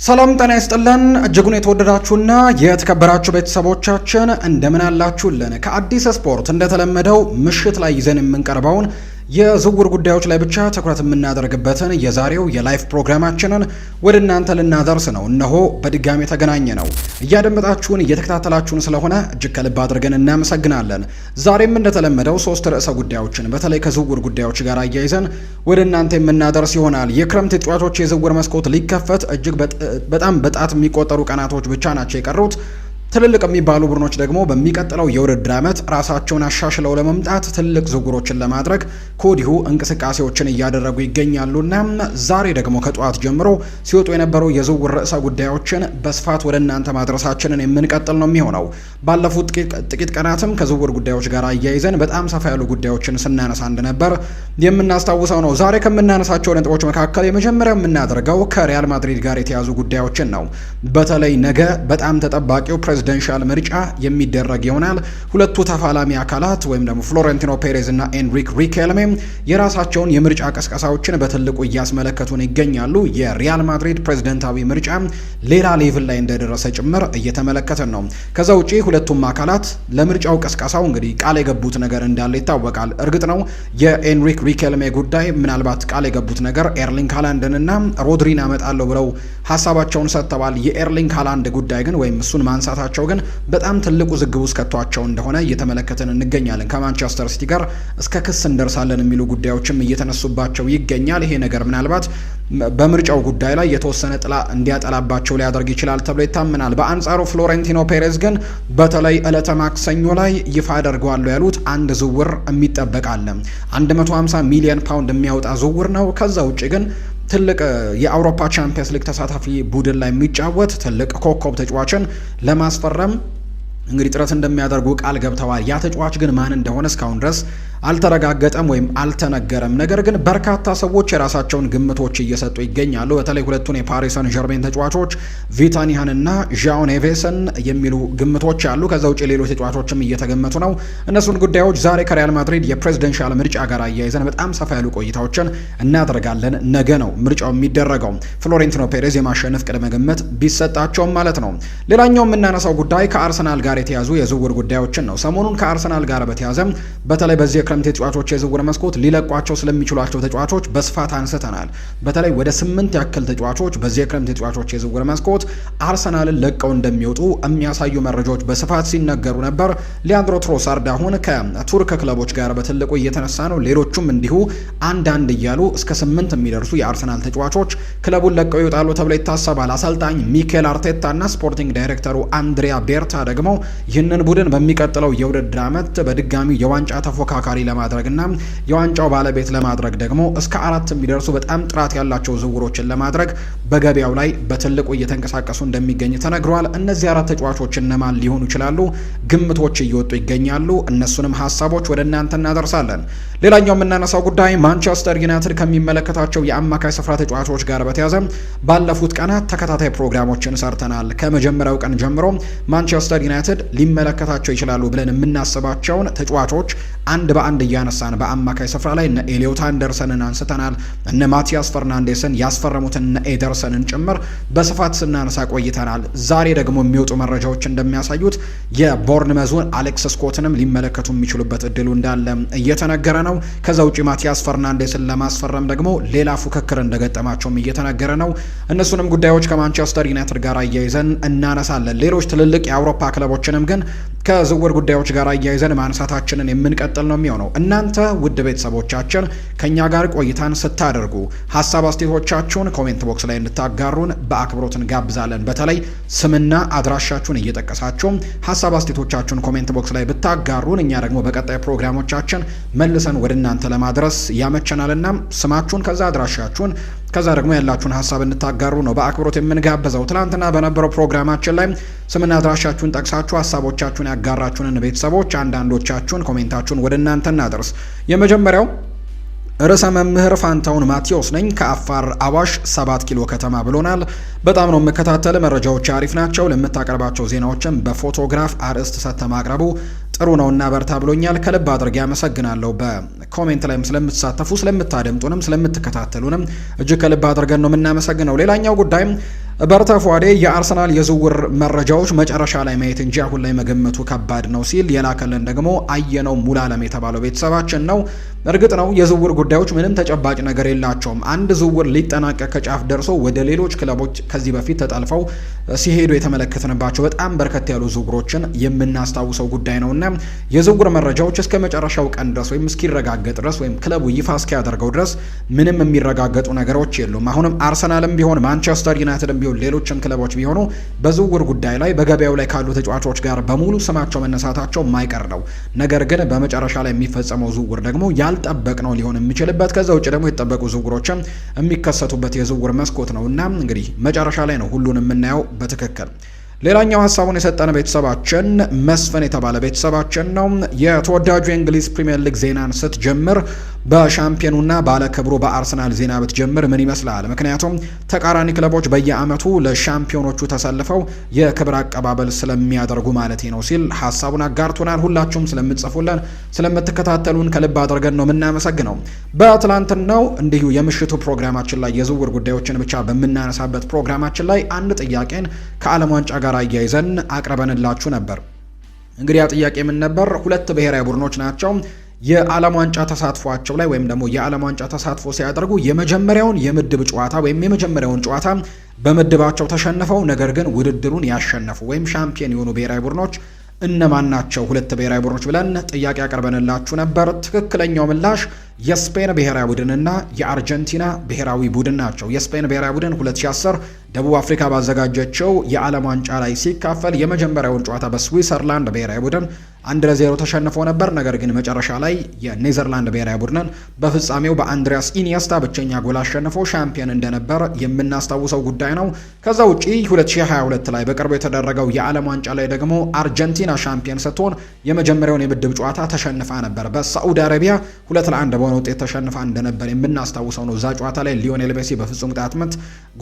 ሰላም ጤና ይስጥልን እጅጉን የተወደዳችሁና የተከበራችሁ ቤተሰቦቻችን እንደምን አላችሁልን? ከአዲስ ስፖርት እንደተለመደው ምሽት ላይ ይዘን የምንቀርበውን የዝውውር ጉዳዮች ላይ ብቻ ትኩረት የምናደርግበትን የዛሬው የላይቭ ፕሮግራማችንን ወደ እናንተ ልናደርስ ነው። እነሆ በድጋሚ ተገናኘ ነው። እያደመጣችሁን እየተከታተላችሁን ስለሆነ እጅግ ከልብ አድርገን እናመሰግናለን። ዛሬም እንደተለመደው ሶስት ርዕሰ ጉዳዮችን በተለይ ከዝውውር ጉዳዮች ጋር አያይዘን ወደ እናንተ የምናደርስ ይሆናል። የክረምት ተጫዋቾች የዝውውር መስኮት ሊከፈት እጅግ በጣም በጣት የሚቆጠሩ ቀናቶች ብቻ ናቸው የቀሩት። ትልልቅ የሚባሉ ቡድኖች ደግሞ በሚቀጥለው የውድድር ዓመት ራሳቸውን አሻሽለው ለመምጣት ትልቅ ዝውውሮችን ለማድረግ ከወዲሁ እንቅስቃሴዎችን እያደረጉ ይገኛሉና ዛሬ ደግሞ ከጠዋት ጀምሮ ሲወጡ የነበሩ የዝውውር ርዕሰ ጉዳዮችን በስፋት ወደ እናንተ ማድረሳችንን የምንቀጥል ነው የሚሆነው። ባለፉት ጥቂት ቀናትም ከዝውውር ጉዳዮች ጋር አያይዘን በጣም ሰፋ ያሉ ጉዳዮችን ስናነሳ እንደነበር የምናስታውሰው ነው። ዛሬ ከምናነሳቸው ነጥቦች መካከል የመጀመሪያው የምናደርገው ከሪያል ማድሪድ ጋር የተያዙ ጉዳዮችን ነው። በተለይ ነገ በጣም ተጠባቂው ፕሬዚደንሻል ምርጫ የሚደረግ ይሆናል። ሁለቱ ተፋላሚ አካላት ወይም ደግሞ ፍሎሬንቲኖ ፔሬዝ እና ኤንሪክ ሪኬልሜ የራሳቸውን የምርጫ ቀስቀሳዎችን በትልቁ እያስመለከቱን ይገኛሉ። የሪያል ማድሪድ ፕሬዝደንታዊ ምርጫ ሌላ ሌቭል ላይ እንደደረሰ ጭምር እየተመለከትን ነው። ከዛ ውጪ ሁለቱም አካላት ለምርጫው ቀስቀሳው እንግዲህ ቃል የገቡት ነገር እንዳለ ይታወቃል። እርግጥ ነው የኤንሪክ ሪኬልሜ ጉዳይ ምናልባት ቃል የገቡት ነገር ኤርሊንግ ሃላንድን እና ሮድሪን አመጣለሁ ብለው ሀሳባቸውን ሰጥተዋል። የኤርሊንግ ሃላንድ ጉዳይ ግን ወይም እሱን ማንሳታቸው ግን በጣም ትልቁ ዝግብ ውስጥ ከቷቸው እንደሆነ እየተመለከትን እንገኛለን። ከማንቸስተር ሲቲ ጋር እስከ ክስ እንደርሳለን የሚሉ ጉዳዮችም እየተነሱባቸው ይገኛል። ይሄ ነገር ምናልባት በምርጫው ጉዳይ ላይ የተወሰነ ጥላ እንዲያጠላባቸው ሊያደርግ ይችላል ተብሎ ይታመናል። በአንጻሩ ፍሎሬንቲኖ ፔሬዝ ግን በተለይ ዕለተ ማክሰኞ ላይ ይፋ አደርገዋለሁ ያሉት አንድ ዝውውር የሚጠበቅ አለ። 150 ሚሊዮን ፓውንድ የሚያወጣ ዝውውር ነው። ከዛ ውጭ ግን ትልቅ የአውሮፓ ቻምፒየንስ ሊግ ተሳታፊ ቡድን ላይ የሚጫወት ትልቅ ኮከብ ተጫዋችን ለማስፈረም እንግዲህ ጥረት እንደሚያደርጉ ቃል ገብተዋል። ያ ተጫዋች ግን ማን እንደሆነ እስካሁን ድረስ አልተረጋገጠም ወይም አልተነገረም። ነገር ግን በርካታ ሰዎች የራሳቸውን ግምቶች እየሰጡ ይገኛሉ። በተለይ ሁለቱን የፓሪስ ሰን ዠርሜን ተጫዋቾች ቪታኒያን እና ዣኦ ኔቬስን የሚሉ ግምቶች አሉ። ከዛ ውጭ ሌሎች ተጫዋቾችም እየተገመቱ ነው። እነሱን ጉዳዮች ዛሬ ከሪያል ማድሪድ የፕሬዝደንሻል ምርጫ ጋር አያይዘን በጣም ሰፋ ያሉ ቆይታዎችን እናደርጋለን። ነገ ነው ምርጫው የሚደረገው። ፍሎሬንቲኖ ፔሬዝ የማሸነፍ ቅድመ ግምት ቢሰጣቸውም ማለት ነው። ሌላኛው የምናነሳው ጉዳይ ከአርሰናል ጋር የተያዙ የዝውውር ጉዳዮችን ነው። ሰሞኑን ከአርሰናል ጋር በተያዘ በተለይ በዚህ የክረምት ተጫዋቾች የዝውውር መስኮት ሊለቋቸው ስለሚችሏቸው ተጫዋቾች በስፋት አንስተናል። በተለይ ወደ 8 ያክል ተጫዋቾች በዚህ የክረምት ተጫዋቾች የዝውውር መስኮት አርሰናልን ለቀው እንደሚወጡ የሚያሳዩ መረጃዎች በስፋት ሲነገሩ ነበር። ሊያንድሮ ትሮሳርድ አሁን ከቱርክ ክለቦች ጋር በትልቁ እየተነሳ ነው። ሌሎቹም እንዲሁ አንዳንድ እያሉ እስከ 8 የሚደርሱ የአርሰናል ተጫዋቾች ክለቡን ለቀው ይወጣሉ ተብሎ ይታሰባል። አሰልጣኝ ሚኬል አርቴታ እና ስፖርቲንግ ዳይሬክተሩ አንድሪያ ቤርታ ደግሞ ይህንን ቡድን በሚቀጥለው የውድድር ዓመት በድጋሚ የዋንጫ ተፎካካሪ ለማድረግና የዋንጫው ባለቤት ለማድረግ ደግሞ እስከ 4 የሚደርሱ በጣም ጥራት ያላቸው ዝውውሮችን ለማድረግ በገበያው ላይ በትልቁ እየተንቀሳቀሱ እንደሚገኝ ተነግሯል። እነዚህ 4 ተጫዋቾች እነማን ሊሆኑ ይችላሉ? ግምቶች እየወጡ ይገኛሉ። እነሱንም ሀሳቦች ወደ እናንተ እናደርሳለን። ሌላኛው የምናነሳው ጉዳይ ማንቸስተር ዩናይትድ ከሚመለከታቸው የአማካይ ስፍራ ተጫዋቾች ጋር በተያያዘ ባለፉት ቀናት ተከታታይ ፕሮግራሞችን ሰርተናል። ከመጀመሪያው ቀን ጀምሮ ማንቸስተር ዩናይትድ ሊመለከታቸው ይችላሉ ብለን የምናስባቸውን ተጫዋቾች አንድ በአንድ እያነሳን በአማካይ ስፍራ ላይ እነ ኤሊዮት አንደርሰንን አንስተናል። እነ ማቲያስ ፈርናንዴስን ያስፈረሙትን እነ ኤደርሰንን ጭምር በስፋት ስናነሳ ቆይተናል። ዛሬ ደግሞ የሚወጡ መረጃዎች እንደሚያሳዩት የቦርንመዙን አሌክስ ስኮትንም ሊመለከቱ የሚችሉበት እድሉ እንዳለ እየተነገረ ነው። ከዛ ውጪ ማቲያስ ፈርናንዴስን ለማስፈረም ደግሞ ሌላ ፉክክር እንደገጠማቸውም እየተነገረ ነው። እነሱንም ጉዳዮች ከማንቸስተር ዩናይትድ ጋር አያይዘን እናነሳለን። ሌሎች ትልልቅ የአውሮፓ ክለቦችንም ግን ከዝውውር ጉዳዮች ጋር አያይዘን ማንሳታችንን የምንቀጥል ነው የሚሆነው። እናንተ ውድ ቤተሰቦቻችን ከኛ ጋር ቆይታን ስታደርጉ ሀሳብ አስተያየቶቻችሁን ኮሜንት ቦክስ ላይ እንድታጋሩን በአክብሮት እንጋብዛለን። በተለይ ስምና አድራሻችሁን እየጠቀሳችሁ ሀሳብ አስተያየቶቻችሁን ኮሜንት ቦክስ ላይ ብታጋሩን እኛ ደግሞ በቀጣይ ፕሮግራሞቻችን መልሰን ወደ እናንተ ለማድረስ ያመቸናልና ስማችሁን ከዛ አድራሻችሁን ከዛ ደግሞ ያላችሁን ሀሳብ እንድታጋሩ ነው በአክብሮት የምንጋብዘው። ትናንትና በነበረው ፕሮግራማችን ላይ ስምና አድራሻችሁን ጠቅሳችሁ ሀሳቦቻችሁን ያጋራችሁንን ቤተሰቦች አንዳንዶቻችሁን ኮሜንታችሁን ወደ እናንተ እናደርስ። የመጀመሪያው ርዕሰ መምህር ፋንታውን ማቴዎስ ነኝ ከአፋር አዋሽ 7 ኪሎ ከተማ ብሎናል። በጣም ነው የምከታተል፣ መረጃዎች አሪፍ ናቸው። ለምታቀርባቸው ዜናዎችም በፎቶግራፍ አርዕስት ሰጥተ ማቅረቡ ጥሩ ነውና በርታ ብሎኛል። ከልብ አድርጌ አመሰግናለሁ። በኮሜንት ላይም ስለምትሳተፉ ስለምታደምጡንም ስለምትከታተሉንም እጅግ ከልብ አድርገን ነው የምናመሰግነው። ሌላኛው ጉዳይ በርታ ፏዴ የአርሰናል የዝውውር መረጃዎች መጨረሻ ላይ ማየት እንጂ አሁን ላይ መገመቱ ከባድ ነው ሲል የላከልን ደግሞ አየነው ሙላለም የተባለው ቤተሰባችን ነው። እርግጥ ነው የዝውውር ጉዳዮች ምንም ተጨባጭ ነገር የላቸውም። አንድ ዝውውር ሊጠናቀቅ ከጫፍ ደርሶ ወደ ሌሎች ክለቦች ከዚህ በፊት ተጠልፈው ሲሄዱ የተመለከትንባቸው በጣም በርከት ያሉ ዝውውሮችን የምናስታውሰው ጉዳይ ነውና የዝውውር መረጃዎች እስከ መጨረሻው ቀን ድረስ ወይም እስኪረጋገጥ ድረስ ወይም ክለቡ ይፋ እስኪያደርገው ድረስ ምንም የሚረጋገጡ ነገሮች የሉም። አሁንም አርሰናልም ቢሆን ማንቸስተር ዩናይትድም ቢሆን ሌሎችም ክለቦች ቢሆኑ በዝውውር ጉዳይ ላይ በገበያው ላይ ካሉ ተጫዋቾች ጋር በሙሉ ስማቸው መነሳታቸው የማይቀር ነው። ነገር ግን በመጨረሻ ላይ የሚፈጸመው ዝውውር ደግሞ ያልጠበቅነው ሊሆን የሚችልበት ከዛ ውጭ ደግሞ የተጠበቁ ዝውውሮችም የሚከሰቱበት የዝውውር መስኮት ነው እና እንግዲህ መጨረሻ ላይ ነው ሁሉን የምናየው በትክክል። ሌላኛው ሀሳቡን የሰጠን ቤተሰባችን መስፍን የተባለ ቤተሰባችን ነው። የተወዳጁ የእንግሊዝ ፕሪሚየር ሊግ ዜናን ስትጀምር በሻምፒዮኑና ባለክብሩ በአርሰናል ዜና ብትጀምር ምን ይመስላል? ምክንያቱም ተቃራኒ ክለቦች በየአመቱ ለሻምፒዮኖቹ ተሰልፈው የክብር አቀባበል ስለሚያደርጉ ማለት ነው ሲል ሀሳቡን አጋርቶናል። ሁላችሁም ስለምትጽፉልን ስለምትከታተሉን ከልብ አድርገን ነው የምናመሰግነው። በትላንትናው እንዲሁ የምሽቱ ፕሮግራማችን ላይ የዝውውር ጉዳዮችን ብቻ በምናነሳበት ፕሮግራማችን ላይ አንድ ጥያቄን ከዓለም ዋንጫ ጋር አያይዘን አቅርበንላችሁ ነበር። እንግዲህ ያ ጥያቄ ምን ነበር? ሁለት ብሔራዊ ቡድኖች ናቸው የዓለም ዋንጫ ተሳትፏቸው ላይ ወይም ደግሞ የዓለም ዋንጫ ተሳትፎ ሲያደርጉ የመጀመሪያውን የምድብ ጨዋታ ወይም የመጀመሪያውን ጨዋታ በምድባቸው ተሸንፈው ነገር ግን ውድድሩን ያሸነፉ ወይም ሻምፒዮን የሆኑ ብሔራዊ ቡድኖች እነማን ናቸው? ሁለት ብሔራዊ ቡድኖች ብለን ጥያቄ አቅርበንላችሁ ነበር። ትክክለኛው ምላሽ የስፔን ብሔራዊ ቡድንና የአርጀንቲና ብሔራዊ ቡድን ናቸው። የስፔን ብሔራዊ ቡድን 2010 ደቡብ አፍሪካ ባዘጋጀችው የዓለም ዋንጫ ላይ ሲካፈል የመጀመሪያውን ጨዋታ በስዊዘርላንድ ብሔራዊ ቡድን 1-0 ተሸንፎ ነበር። ነገር ግን መጨረሻ ላይ የኔዘርላንድ ብሔራዊ ቡድንን በፍጻሜው በአንድሪያስ ኢኒየስታ ብቸኛ ጎል አሸንፎ ሻምፒዮን እንደነበር የምናስታውሰው ጉዳይ ነው። ከዛ ውጪ 2022 ላይ በቅርቡ የተደረገው የዓለም ዋንጫ ላይ ደግሞ አርጀንቲና ሻምፒዮን ስትሆን የመጀመሪያውን የምድብ ጨዋታ ተሸንፋ ነበር። በሳዑዲ አረቢያ 2-1 በሆነ ውጤት ተሸንፋ እንደነበር የምናስታውሰው ነው። እዛ ጨዋታ ላይ ሊዮኔል ሜሲ በፍጹም ቅጣት ምት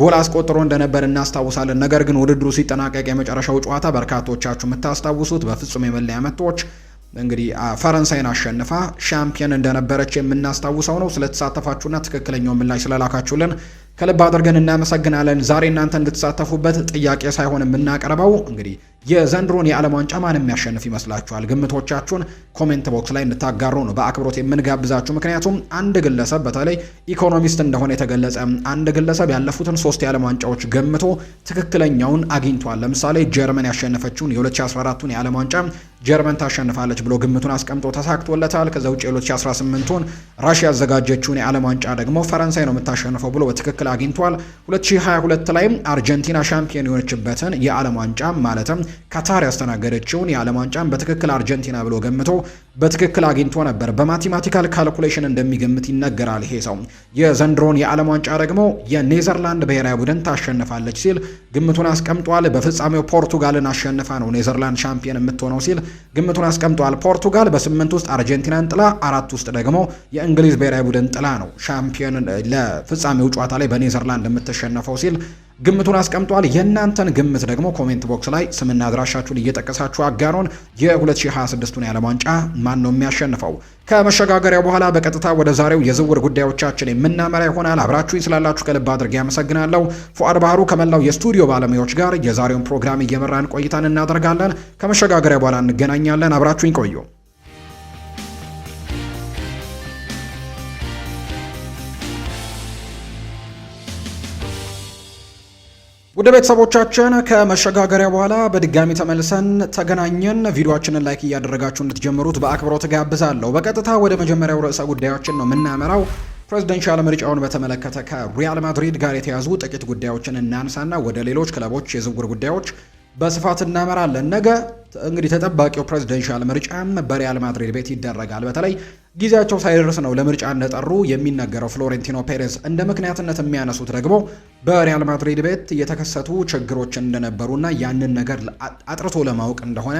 ጎል አስቆጥሮ እንደነበር እናስታውሳለን። ነገር ግን ውድድሩ ሲጠናቀቅ የመጨረሻው ጨዋታ በርካቶቻችሁ የምታስታውሱት በፍጹም የመለያ ምቶች እንግዲህ ፈረንሳይን አሸንፋ ሻምፒዮን እንደነበረች የምናስታውሰው ነው። ስለተሳተፋችሁና ትክክለኛው ምላሽ ስለላካችሁልን ከልብ አድርገን እናመሰግናለን። ዛሬ እናንተ እንድትሳተፉበት ጥያቄ ሳይሆን የምናቀርበው እንግዲህ የዘንድሮን የዓለም ዋንጫ ማን የሚያሸንፍ ይመስላችኋል? ግምቶቻችሁን ኮሜንት ቦክስ ላይ እንድታጋሩ ነው በአክብሮት የምንጋብዛችሁ። ምክንያቱም አንድ ግለሰብ በተለይ ኢኮኖሚስት እንደሆነ የተገለጸ አንድ ግለሰብ ያለፉትን 3 የዓለም ዋንጫዎች ገምቶ ትክክለኛውን አግኝቷል። ለምሳሌ ጀርመን ያሸነፈችውን የ2014ቱን የዓለም ዋንጫ ጀርመን ታሸንፋለች ብሎ ግምቱን አስቀምጦ ተሳክቶለታል። ከዛ ውጭ የ2018ቱን ራሽያ ያዘጋጀችውን የዓለም ዋንጫ ደግሞ ፈረንሳይ ነው የምታሸንፈው ብሎ በትክክል አግኝቷል። 2022 ላይም አርጀንቲና ሻምፒዮን የሆነችበትን የዓለም ዋንጫ ማለትም ካታር ያስተናገደችውን የዓለም ዋንጫን በትክክል አርጀንቲና ብሎ ገምቶ በትክክል አግኝቶ ነበር። በማቴማቲካል ካልኩሌሽን እንደሚገምት ይነገራል ይሄ ሰው። የዘንድሮን የዓለም ዋንጫ ደግሞ የኔዘርላንድ ብሔራዊ ቡድን ታሸንፋለች ሲል ግምቱን አስቀምጧል። በፍጻሜው ፖርቱጋልን አሸንፋ ነው ኔዘርላንድ ሻምፒዮን የምትሆነው ሲል ግምቱን አስቀምጧል። ፖርቱጋል በ8 ውስጥ አርጀንቲናን ጥላ 4 ውስጥ ደግሞ የእንግሊዝ ብሔራዊ ቡድን ጥላ ነው ሻምፒዮን ለፍጻሜው ጨዋታ ላይ በኔዘርላንድ የምትሸነፈው ሲል ግምቱን አስቀምጧል። የእናንተን ግምት ደግሞ ኮሜንት ቦክስ ላይ ስምና አድራሻችሁን እየጠቀሳችሁ አጋሩን። የ2026ቱን የዓለም ዋንጫ ማን ነው የሚያሸንፈው? ከመሸጋገሪያው በኋላ በቀጥታ ወደ ዛሬው የዝውውር ጉዳዮቻችን የምናመራ ይሆናል። አብራችሁኝ ስላላችሁ ከልብ አድርጌ አመሰግናለሁ። ፉአድ ባህሩ ከመላው የስቱዲዮ ባለሙያዎች ጋር የዛሬውን ፕሮግራም እየመራን ቆይታን እናደርጋለን። ከመሸጋገሪያ በኋላ እንገናኛለን። አብራችሁኝ ቆዩ። ወደ ቤተሰቦቻችን ከመሸጋገሪያ በኋላ በድጋሚ ተመልሰን ተገናኘን። ቪዲዮአችንን ላይክ እያደረጋችሁ እንድትጀምሩት በአክብሮት ጋብዛለሁ። በቀጥታ ወደ መጀመሪያው ርዕሰ ጉዳዮችን ነው የምናመራው። ፕሬዚደንሻል ምርጫውን በተመለከተ ከሪያል ማድሪድ ጋር የተያዙ ጥቂት ጉዳዮችን እናንሳና ወደ ሌሎች ክለቦች የዝውውር ጉዳዮች በስፋት እናመራለን። ነገ እንግዲህ ተጠባቂው ፕሬዚደንሻል ምርጫ በሪያል ማድሪድ ቤት ይደረጋል። በተለይ ጊዜያቸው ሳይደርስ ነው ለምርጫ እንደጠሩ የሚነገረው። ፍሎሬንቲኖ ፔሬዝ እንደ ምክንያትነት የሚያነሱት ደግሞ በሪያል ማድሪድ ቤት የተከሰቱ ችግሮችን እንደነበሩና ያንን ነገር አጥርቶ ለማወቅ እንደሆነ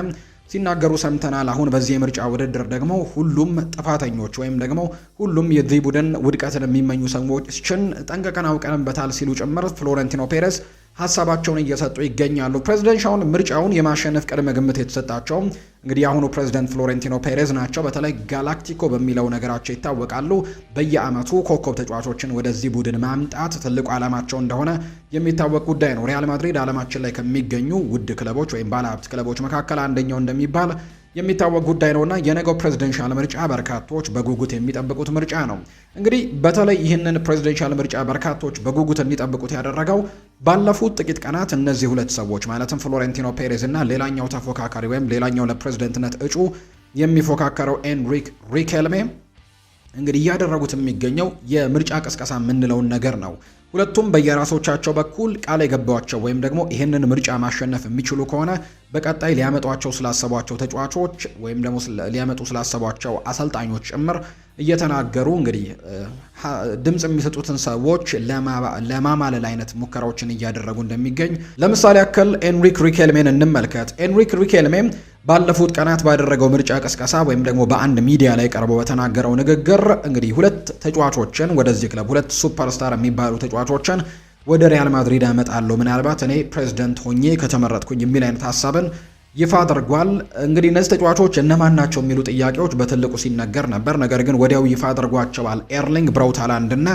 ሲናገሩ ሰምተናል። አሁን በዚህ የምርጫ ውድድር ደግሞ ሁሉም ጥፋተኞች ወይም ደግሞ ሁሉም የዚህ ቡድን ውድቀትን የሚመኙ ሰዎችን ጠንቅቀን አውቀንበታል ሲሉ ጭምር ፍሎሬንቲኖ ፔሬዝ ሀሳባቸውን እየሰጡ ይገኛሉ። ፕሬዚደንሻል ምርጫውን የማሸነፍ ቅድመ ግምት የተሰጣቸው እንግዲህ የአሁኑ ፕሬዚደንት ፍሎሬንቲኖ ፔሬዝ ናቸው። በተለይ ጋላክቲኮ በሚለው ነገራቸው ይታወቃሉ። በየአመቱ ኮከብ ተጫዋቾችን ወደዚህ ቡድን ማምጣት ትልቁ ዓላማቸው እንደሆነ የሚታወቅ ጉዳይ ነው። ሪያል ማድሪድ ዓለማችን ላይ ከሚገኙ ውድ ክለቦች ወይም ባለሀብት ክለቦች መካከል አንደኛው እንደሚባል የሚታወቅ ጉዳይ ነውና የነገው ፕሬዚደንሻል ምርጫ በርካቶች በጉጉት የሚጠብቁት ምርጫ ነው። እንግዲህ በተለይ ይህንን ፕሬዚደንሻል ምርጫ በርካቶች በጉጉት እንዲጠብቁት ያደረገው ባለፉት ጥቂት ቀናት እነዚህ ሁለት ሰዎች ማለትም ፍሎሬንቲኖ ፔሬዝ እና ሌላኛው ተፎካካሪ ወይም ሌላኛው ለፕሬዝደንትነት እጩ የሚፎካከረው ኤንሪክ ሪኬልሜ እንግዲህ እያደረጉት የሚገኘው የምርጫ ቅስቀሳ የምንለውን ነገር ነው። ሁለቱም በየራሶቻቸው በኩል ቃል የገባቸው ወይም ደግሞ ይህንን ምርጫ ማሸነፍ የሚችሉ ከሆነ በቀጣይ ሊያመጧቸው ስላሰቧቸው ተጫዋቾች ወይም ደግሞ ሊያመጡ ስላሰቧቸው አሰልጣኞች ጭምር እየተናገሩ እንግዲህ ድምጽ የሚሰጡትን ሰዎች ለማማለል አይነት ሙከራዎችን እያደረጉ እንደሚገኝ ለምሳሌ ያክል ኤንሪክ ሪኬልሜን እንመልከት። ኤንሪክ ሪኬልሜ ባለፉት ቀናት ባደረገው ምርጫ ቅስቀሳ ወይም ደግሞ በአንድ ሚዲያ ላይ ቀርቦ በተናገረው ንግግር እንግዲህ ሁለት ተጫዋቾችን ወደዚህ ክለብ ሁለት ሱፐርስታር የሚባሉ ተጫዋቾችን ወደ ሪያል ማድሪድ አመጣለሁ ምናልባት እኔ ፕሬዝዳንት ሆኜ ከተመረጥኩኝ የሚል አይነት ሀሳብን ይፋ አድርጓል። እንግዲህ እነዚህ ተጫዋቾች እነማን ናቸው የሚሉ ጥያቄዎች በትልቁ ሲነገር ነበር። ነገር ግን ወዲያው ይፋ አድርጓቸዋል። ኤርሊንግ ብራውት ሃላንድ እና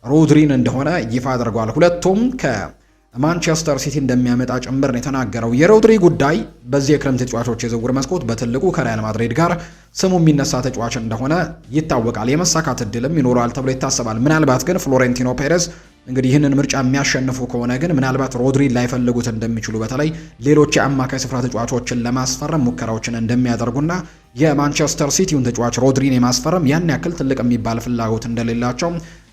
ሮድሪን እንደሆነ ይፋ አድርጓል። ሁለቱም ከማንቸስተር ሲቲ እንደሚያመጣ ጭምር ነው የተናገረው። የሮድሪ ጉዳይ በዚህ የክረምት ተጫዋቾች የዝውውር መስኮት በትልቁ ከሪያል ማድሪድ ጋር ስሙ የሚነሳ ተጫዋች እንደሆነ ይታወቃል። የመሳካት እድልም ይኖረዋል ተብሎ ይታሰባል። ምናልባት ግን ፍሎሬንቲኖ ፔሬዝ እንግዲህ ይህንን ምርጫ የሚያሸንፉ ከሆነ ግን ምናልባት ሮድሪን ላይፈልጉት እንደሚችሉ በተለይ ሌሎች የአማካይ ስፍራ ተጫዋቾችን ለማስፈረም ሙከራዎችን እንደሚያደርጉና የማንቸስተር ሲቲውን ተጫዋች ሮድሪን የማስፈረም ያን ያክል ትልቅ የሚባል ፍላጎት እንደሌላቸው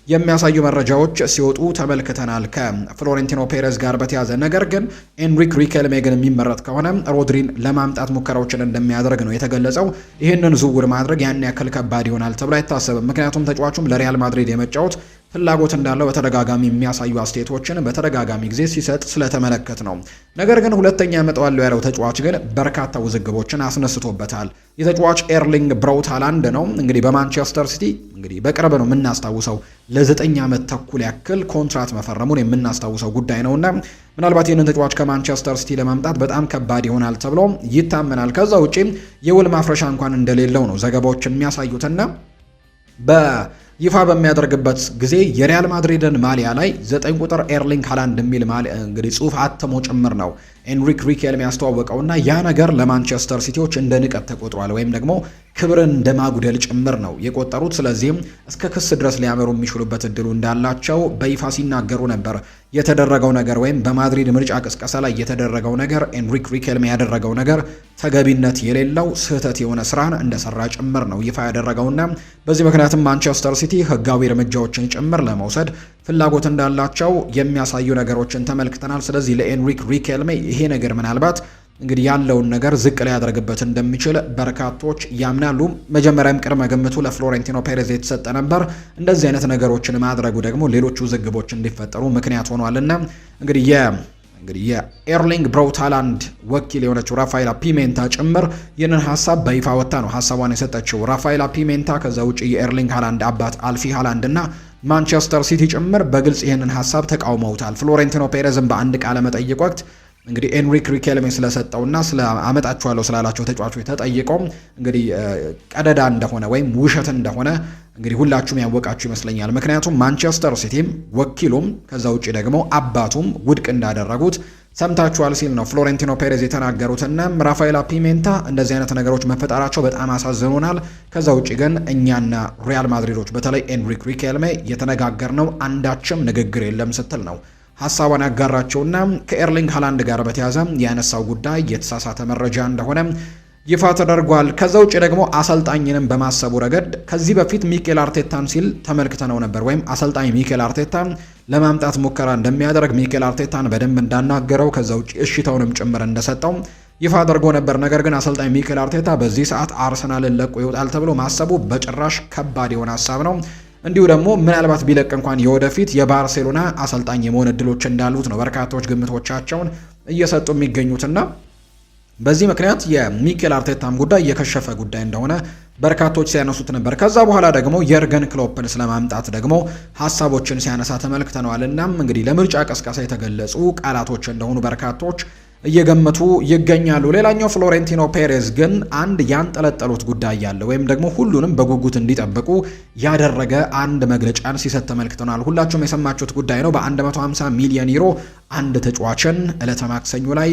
የሚያሳዩ መረጃዎች ሲወጡ ተመልክተናል ከፍሎሬንቲኖ ፔሬዝ ጋር በተያዘ። ነገር ግን ኤንሪክ ሪኬልሜ ግን የሚመረጥ ከሆነ ሮድሪን ለማምጣት ሙከራዎችን እንደሚያደርግ ነው የተገለጸው። ይህንን ዝውውር ማድረግ ያን ያክል ከባድ ይሆናል ተብሎ አይታሰብም። ምክንያቱም ተጫዋቹም ለሪያል ማድሪድ የመጫወት ፍላጎት እንዳለው በተደጋጋሚ የሚያሳዩ አስተያየቶችን በተደጋጋሚ ጊዜ ሲሰጥ ስለተመለከት ነው። ነገር ግን ሁለተኛ ያመጣዋለሁ ያለው ተጫዋች ግን በርካታ ውዝግቦችን አስነስቶበታል። የተጫዋች ኤርሊንግ ብራውት ሃላንድ ነው። እንግዲህ በማንቸስተር ሲቲ እንግዲህ በቅርብ ነው የምናስታውሰው ለ9 ዓመት ተኩል ያክል ኮንትራት መፈረሙን የምናስታውሰው ጉዳይ ነውና ምናልባት ይህንን ተጫዋች ከማንቸስተር ሲቲ ለማምጣት በጣም ከባድ ይሆናል ተብሎ ይታመናል። ከዛ ውጪ የውል ማፍረሻ እንኳን እንደሌለው ነው ዘገባዎች የሚያሳዩትና ይፋ በሚያደርግበት ጊዜ የሪያል ማድሪድን ማሊያ ላይ 9 ቁጥር ኤርሊንግ ሃላንድ የሚል ማሊያ እንግዲህ ጽሑፍ አትሞ ጭምር ነው ኤንሪክ ሪኬልሜ ያስተዋወቀውና ያ ነገር ለማንቸስተር ሲቲዎች እንደ ንቀት ተቆጥሯል ወይም ደግሞ ክብርን እንደማጉደል ጭምር ነው የቆጠሩት። ስለዚህም እስከ ክስ ድረስ ሊያመሩ የሚችሉበት እድሉ እንዳላቸው በይፋ ሲናገሩ ነበር። የተደረገው ነገር ወይም በማድሪድ ምርጫ ቅስቀሳ ላይ የተደረገው ነገር ኤንሪክ ሪኬልሜ ያደረገው ነገር ተገቢነት የሌለው ስህተት የሆነ ስራን እንደሰራ ጭምር ነው ይፋ ያደረገውና በዚህ ምክንያትም ማንቸስተር ሲቲ ህጋዊ እርምጃዎችን ጭምር ለመውሰድ ፍላጎት እንዳላቸው የሚያሳዩ ነገሮችን ተመልክተናል። ስለዚህ ለኤንሪክ ሪኬልሜ ይሄ ነገር ምናልባት እንግዲህ ያለውን ነገር ዝቅ ሊያደርግበት እንደሚችል በርካቶች ያምናሉ። መጀመሪያም ቅድመ ግምቱ ለፍሎሬንቲኖ ፔሬዝ የተሰጠ ነበር። እንደዚህ አይነት ነገሮችን ማድረጉ ደግሞ ሌሎች ውዝግቦች እንዲፈጠሩ ምክንያት ሆኗልና እንግዲህ የኤርሊንግ ብራውት ሃላንድ ወኪል የሆነችው ራፋኤላ ፒሜንታ ጭምር ይህንን ሀሳብ በይፋ ወጣ ነው ሀሳቧን የሰጠችው። ራፋኤላ ፒሜንታ ከዛ ውጭ የኤርሊንግ ሃላንድ አባት አልፊ ሃላንድ እና ማንቸስተር ሲቲ ጭምር በግልጽ ይህንን ሀሳብ ተቃውመውታል። ፍሎሬንቲኖ ፔሬዝም በአንድ ቃለ መጠይቅ ወቅት እንግዲህ ኤንሪክ ሪኬልሜ ስለሰጠውና አመጣቸዋለሁ ስላላቸው ተጫዋቾች ተጠይቀው እንግዲህ ቀደዳ እንደሆነ ወይም ውሸት እንደሆነ እንግዲህ ሁላችሁም ያወቃችሁ ይመስለኛል። ምክንያቱም ማንቸስተር ሲቲም ወኪሉም ከዛ ውጪ ደግሞ አባቱም ውድቅ እንዳደረጉት ሰምታችኋል ሲል ነው ፍሎሬንቲኖ ፔሬዝ የተናገሩትና ራፋኤላ ፒሜንታ እንደዚህ አይነት ነገሮች መፈጠራቸው በጣም አሳዝኖናል። ከዛ ውጪ ግን እኛና ሪያል ማድሪዶች በተለይ ኤንሪክ ሪኬልሜ የተነጋገርነው አንዳችም ንግግር የለም ስትል ነው ሀሳቧን ያጋራቸውና ከኤርሊንግ ሃላንድ ጋር በተያያዘ ያነሳው ጉዳይ የተሳሳተ መረጃ እንደሆነ ይፋ ተደርጓል። ከዛ ውጭ ደግሞ አሰልጣኝንም በማሰቡ ረገድ ከዚህ በፊት ሚኬል አርቴታን ሲል ተመልክተነው ነበር። ወይም አሰልጣኝ ሚኬል አርቴታ ለማምጣት ሙከራ እንደሚያደርግ ሚኬል አርቴታን በደንብ እንዳናገረው ከዛ ውጭ እሽታውንም ጭምር እንደሰጠው ይፋ አድርጎ ነበር። ነገር ግን አሰልጣኝ ሚኬል አርቴታ በዚህ ሰዓት አርሰናልን ለቆ ይወጣል ተብሎ ማሰቡ በጭራሽ ከባድ የሆነ ሀሳብ ነው። እንዲሁ ደግሞ ምናልባት ቢለቅ እንኳን የወደፊት የባርሴሎና አሰልጣኝ የመሆን እድሎች እንዳሉት ነው በርካቶች ግምቶቻቸውን እየሰጡ የሚገኙትና በዚህ ምክንያት የሚኬል አርቴታም ጉዳይ የከሸፈ ጉዳይ እንደሆነ በርካቶች ሲያነሱት ነበር። ከዛ በኋላ ደግሞ የርገን ክሎፕን ስለማምጣት ደግሞ ሀሳቦችን ሲያነሳ ተመልክተነዋል። እናም እንግዲህ ለምርጫ ቀስቀሳ የተገለጹ ቃላቶች እንደሆኑ በርካቶች እየገመቱ ይገኛሉ። ሌላኛው ፍሎሬንቲኖ ፔሬዝ ግን አንድ ያንጠለጠሉት ጉዳይ ያለ ወይም ደግሞ ሁሉንም በጉጉት እንዲጠብቁ ያደረገ አንድ መግለጫን ሲሰጥ ተመልክተናል። ሁላችሁም የሰማችሁት ጉዳይ ነው። በ150 ሚሊዮን ዩሮ አንድ ተጫዋችን ዕለተ ማክሰኞ ላይ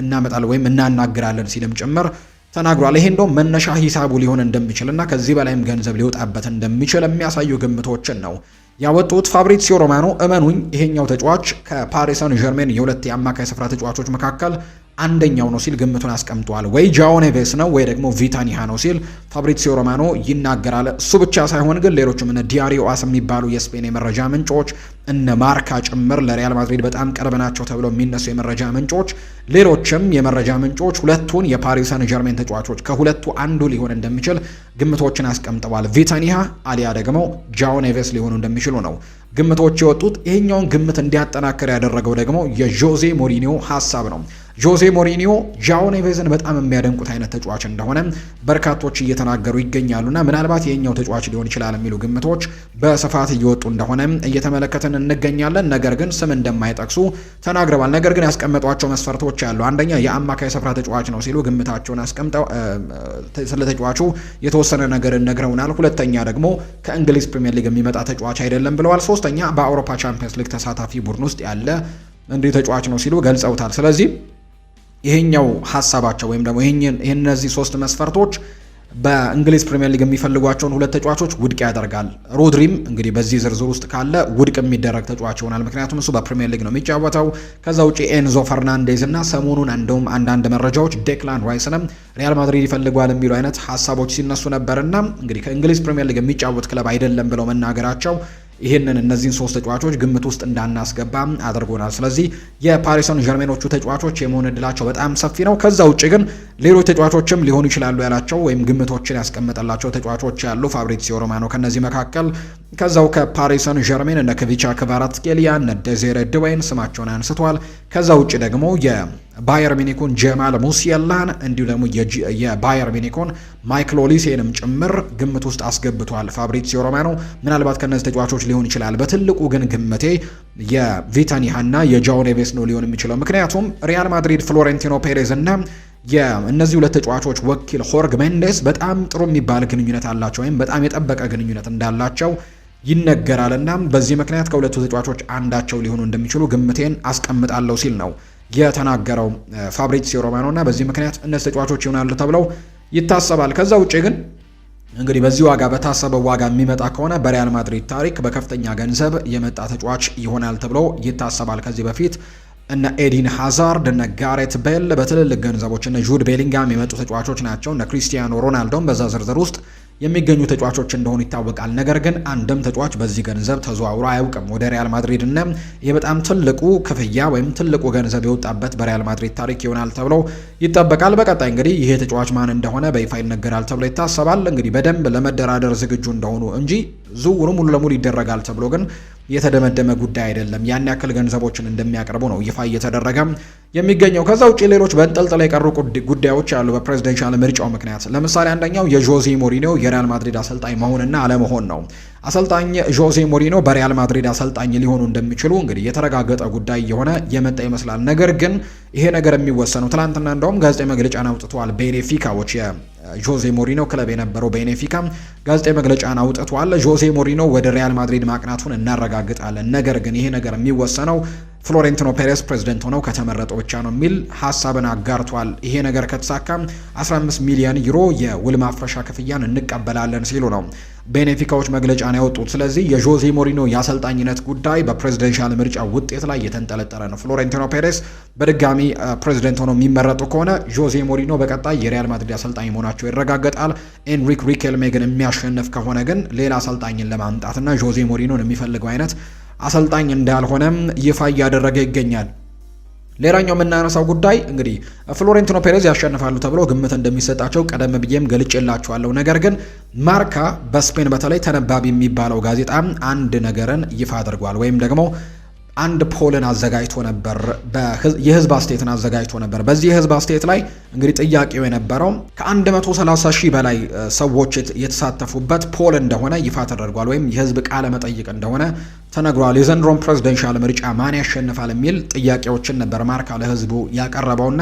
እናመጣለን ወይም እናናግራለን ሲልም ጭምር ተናግሯል። ይሄ እንደውም መነሻ ሂሳቡ ሊሆን እንደሚችልና ከዚህ በላይም ገንዘብ ሊወጣበት እንደሚችል የሚያሳዩ ግምቶችን ነው ያወጡት። ፋብሪዚዮ ሮማኖ እመኑኝ ይሄኛው ተጫዋች ከፓሪስ ሰን ዠርሜን የሁለት የአማካይ ስፍራ ተጫዋቾች መካከል አንደኛው ነው ሲል ግምቱን አስቀምጧል። ወይ ጃኦ ኔቬስ ነው ወይ ደግሞ ቪታኒያ ነው ሲል ፋብሪዚዮ ሮማኖ ይናገራል። እሱ ብቻ ሳይሆን ግን ሌሎችም እነ ዲያሪዮ አስ የሚባሉ የስፔን የመረጃ ምንጮች እነ ማርካ ጭምር ለሪያል ማድሪድ በጣም ቅርብ ናቸው ተብለው የሚነሱ የመረጃ ምንጮች፣ ሌሎችም የመረጃ ምንጮች ሁለቱን የፓሪስ ሰን ዠርሜን ተጫዋቾች ከሁለቱ አንዱ ሊሆን እንደሚችል ግምቶችን አስቀምጠዋል። ቪታኒያ አሊያ ደግሞ ጃኦ ኔቬስ ሊሆኑ እንደሚችሉ ነው ግምቶች የወጡት። ይሄኛውን ግምት እንዲያጠናክር ያደረገው ደግሞ የጆዜ ሞሪኒዮ ሀሳብ ነው። ጆዜ ሞሪኒዮ ጃኦ ኔቬዝን በጣም የሚያደንቁት አይነት ተጫዋች እንደሆነ በርካቶች እየተናገሩ ይገኛሉና ምናልባት የኛው ተጫዋች ሊሆን ይችላል የሚሉ ግምቶች በስፋት እየወጡ እንደሆነ እየተመለከትን እንገኛለን። ነገር ግን ስም እንደማይጠቅሱ ተናግረዋል። ነገር ግን ያስቀመጧቸው መስፈርቶች አሉ። አንደኛ የአማካይ ስፍራ ተጫዋች ነው ሲሉ ግምታቸውን አስቀምጠው ስለ ተጫዋቹ የተወሰነ ነገር ነግረውናል። ሁለተኛ ደግሞ ከእንግሊዝ ፕሪሚየር ሊግ የሚመጣ ተጫዋች አይደለም ብለዋል። ሶስተኛ በአውሮፓ ቻምፒየንስ ሊግ ተሳታፊ ቡድን ውስጥ ያለ እንዲህ ተጫዋች ነው ሲሉ ገልጸውታል። ስለዚህ ይሄኛው ሀሳባቸው ወይም ደግሞ እነዚህ ሶስት መስፈርቶች በእንግሊዝ ፕሪሚየር ሊግ የሚፈልጓቸውን ሁለት ተጫዋቾች ውድቅ ያደርጋል። ሮድሪም እንግዲህ በዚህ ዝርዝር ውስጥ ካለ ውድቅ የሚደረግ ተጫዋች ይሆናል። ምክንያቱም እሱ በፕሪሚየር ሊግ ነው የሚጫወተው። ከዛ ውጪ ኤንዞ ፈርናንዴዝ እና ሰሞኑን እንደውም አንዳንድ መረጃዎች ዴክላን ራይስንም ሪያል ማድሪድ ይፈልጓል የሚሉ አይነት ሀሳቦች ሲነሱ ነበርና እንግዲህ ከእንግሊዝ ፕሪሚየር ሊግ የሚጫወት ክለብ አይደለም ብለው መናገራቸው ይህንን እነዚህን ሶስት ተጫዋቾች ግምት ውስጥ እንዳናስገባ አድርጎናል። ስለዚህ የፓሪስ ሰን ዠርሜኖቹ ተጫዋቾች የመሆን እድላቸው በጣም ሰፊ ነው። ከዛ ውጭ ግን ሌሎች ተጫዋቾችም ሊሆኑ ይችላሉ ያላቸው ወይም ግምቶችን ያስቀመጠላቸው ተጫዋቾች ያሉ ፋብሪዚዮ ሮማኖ ከነዚህ መካከል ከዛው ከፓሪስ ሰን ዠርሜን እነ ክቪቻ ክቫራትስኬሊያ እነ ዴዜሬ ድዌይን ስማቸውን አንስቷል። ከዛ ውጭ ደግሞ የባየር ሚኒኩን ጀማል ሙሲያላን እንዲሁ ደግሞ የባየር ሚኒኩን ማይክል ኦሊሴንም ጭምር ግምት ውስጥ አስገብቷል ፋብሪዚዮ ሮማኖ። ምናልባት ከነዚህ ተጫዋቾች ሊሆን ይችላል። በትልቁ ግን ግምቴ የቪታኒያና የጃኦ ኔቬስ ነው ሊሆን የሚችለው። ምክንያቱም ሪያል ማድሪድ ፍሎሬንቲኖ ፔሬዝ እና የእነዚህ ሁለት ተጫዋቾች ወኪል ሆርግ ሜንዴስ በጣም ጥሩ የሚባል ግንኙነት አላቸው ወይም በጣም የጠበቀ ግንኙነት እንዳላቸው ይነገራልና በዚህ ምክንያት ከሁለቱ ተጫዋቾች አንዳቸው ሊሆኑ እንደሚችሉ ግምቴን አስቀምጣለሁ ሲል ነው የተናገረው ፋብሪዚዮ ሮማኖ እና በዚህ ምክንያት እነዚህ ተጫዋቾች ይሆናሉ ተብለው ይታሰባል። ከዛ ውጪ ግን እንግዲህ በዚህ ዋጋ በታሰበው ዋጋ የሚመጣ ከሆነ በሪያል ማድሪድ ታሪክ በከፍተኛ ገንዘብ የመጣ ተጫዋች ይሆናል ተብሎ ይታሰባል። ከዚህ በፊት እነ ኤዲን ሃዛርድ እነ ጋሬት ቤል በትልልቅ ገንዘቦች እነ ጁድ ቤሊንጋም የመጡ ተጫዋቾች ናቸው። እነ ክሪስቲያኖ ሮናልዶም በዛ ዝርዝር ውስጥ የሚገኙ ተጫዋቾች እንደሆኑ ይታወቃል። ነገር ግን አንድም ተጫዋች በዚህ ገንዘብ ተዘዋውሮ አያውቅም ወደ ሪያል ማድሪድ እና ይህ በጣም ትልቁ ክፍያ ወይም ትልቁ ገንዘብ የወጣበት በሪያል ማድሪድ ታሪክ ይሆናል ተብሎ ይጠበቃል። በቀጣይ እንግዲህ ይሄ ተጫዋች ማን እንደሆነ በይፋ ይነገራል ተብሎ ይታሰባል። እንግዲህ በደንብ ለመደራደር ዝግጁ እንደሆኑ እንጂ ዝውውሩ ሙሉ ለሙሉ ይደረጋል ተብሎ ግን የተደመደመ ጉዳይ አይደለም። ያን ያክል ገንዘቦችን እንደሚያቀርቡ ነው ይፋ እየተደረገ የሚገኘው። ከዛ ውጪ ሌሎች በእንጠልጥላ የቀሩ ጉዳዮች አሉ በፕሬዚደንሻል ምርጫው ምክንያት። ለምሳሌ አንደኛው የጆዜ ሞሪኒዮ የሪያል ማድሪድ አሰልጣኝ መሆንና አለመሆን ነው። አሰልጣኝ ጆዜ ሞሪኒዮ በሪያል ማድሪድ አሰልጣኝ ሊሆኑ እንደሚችሉ እንግዲህ የተረጋገጠ ጉዳይ የሆነ የመጣ ይመስላል። ነገር ግን ይሄ ነገር የሚወሰነው ትላንትና እንደውም ጋዜጣዊ መግለጫን አውጥተዋል ቤኔፊካዎች ጆዜ ሞሪኒዮ ክለብ የነበረው ቤኔፊካ ጋዜጣዊ መግለጫን አውጥቷል። ጆዜ ሞሪኒዮ ወደ ሪያል ማድሪድ ማቅናቱን እናረጋግጣለን፣ ነገር ግን ይሄ ነገር የሚወሰነው ፍሎሬንቲኖ ፔሬዝ ፕሬዝዳንት ሆነው ከተመረጡ ብቻ ነው የሚል ሀሳብን አጋርቷል። ይሄ ነገር ከተሳካ 15 ሚሊዮን ዩሮ የውል ማፍረሻ ክፍያን እንቀበላለን ሲሉ ነው ቤኔፊካዎች መግለጫን ያወጡት። ስለዚህ የጆዜ ሞሪኒዮ የአሰልጣኝነት ጉዳይ በፕሬዝደንሻል ምርጫ ውጤት ላይ የተንጠለጠለ ነው። ፍሎሬንቲኖ ፔሬዝ በድጋሚ ፕሬዝዳንት ሆነው የሚመረጡ ከሆነ ጆዜ ሞሪኒዮ በቀጣይ የሪያል ማድሪድ አሰልጣኝ መሆናቸው ይረጋገጣል። ኤንሪክ ሪኬልሜ ግን የሚያሸንፍ ከሆነ ግን ሌላ አሰልጣኝን ለማምጣትና ጆዜ ሞሪኒዮን የሚፈልገው አይነት አሰልጣኝ እንዳልሆነም ይፋ እያደረገ ይገኛል። ሌላኛው የምናነሳው ጉዳይ እንግዲህ ፍሎሬንቲኖ ፔሬዝ ያሸንፋሉ ተብሎ ግምት እንደሚሰጣቸው ቀደም ብዬም ገልጬላችኋለሁ። ነገር ግን ማርካ በስፔን በተለይ ተነባቢ የሚባለው ጋዜጣ አንድ ነገርን ይፋ አድርጓል ወይም ደግሞ አንድ ፖልን አዘጋጅቶ ነበር፣ የህዝብ አስተያየትን አዘጋጅቶ ነበር። በዚህ የህዝብ አስተያየት ላይ እንግዲህ ጥያቄው የነበረው ከ130 ሺህ በላይ ሰዎች የተሳተፉበት ፖል እንደሆነ ይፋ ተደርጓል፣ ወይም የህዝብ ቃለ መጠይቅ እንደሆነ ተነግሯል። የዘንድሮን ፕሬዝደንሻል ምርጫ ማን ያሸንፋል የሚል ጥያቄዎችን ነበር ማርካ ለህዝቡ ያቀረበውና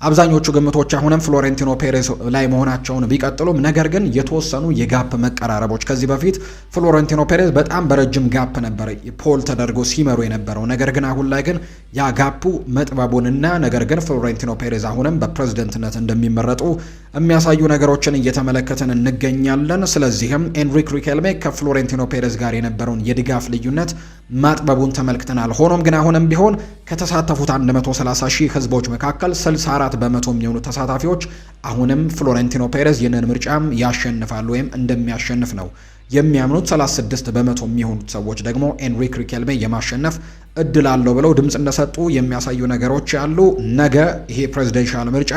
አብዛኞቹ ግምቶች አሁንም ፍሎሬንቲኖ ፔሬዝ ላይ መሆናቸውን ቢቀጥሉም ነገር ግን የተወሰኑ የጋፕ መቀራረቦች ከዚህ በፊት ፍሎሬንቲኖ ፔሬዝ በጣም በረጅም ጋፕ ነበር ፖል ተደርጎ ሲመሩ የነበረው። ነገር ግን አሁን ላይ ግን ያ ጋፑ መጥበቡንና ነገር ግን ፍሎሬንቲኖ ፔሬዝ አሁንም በፕሬዝደንትነት እንደሚመረጡ የሚያሳዩ ነገሮችን እየተመለከትን እንገኛለን። ስለዚህም ኤንሪክ ሪኬልሜ ከፍሎሬንቲኖ ፔሬዝ ጋር የነበረውን የድጋፍ ልዩነት ማጥበቡን ተመልክተናል። ሆኖም ግን አሁንም ቢሆን ከተሳተፉት 130 ሺህ ህዝቦች መካከል 64 በመቶ የሚሆኑ ተሳታፊዎች አሁንም ፍሎሬንቲኖ ፔሬዝ ይህንን ምርጫም ያሸንፋሉ ወይም እንደሚያሸንፍ ነው የሚያምኑት። 36 በመቶ የሚሆኑት ሰዎች ደግሞ ኤንሪክ ሪኬልሜ የማሸነፍ እድል አለው ብለው ድምጽ እንደሰጡ የሚያሳዩ ነገሮች ያሉ። ነገ ይሄ ፕሬዝደንሻል ምርጫ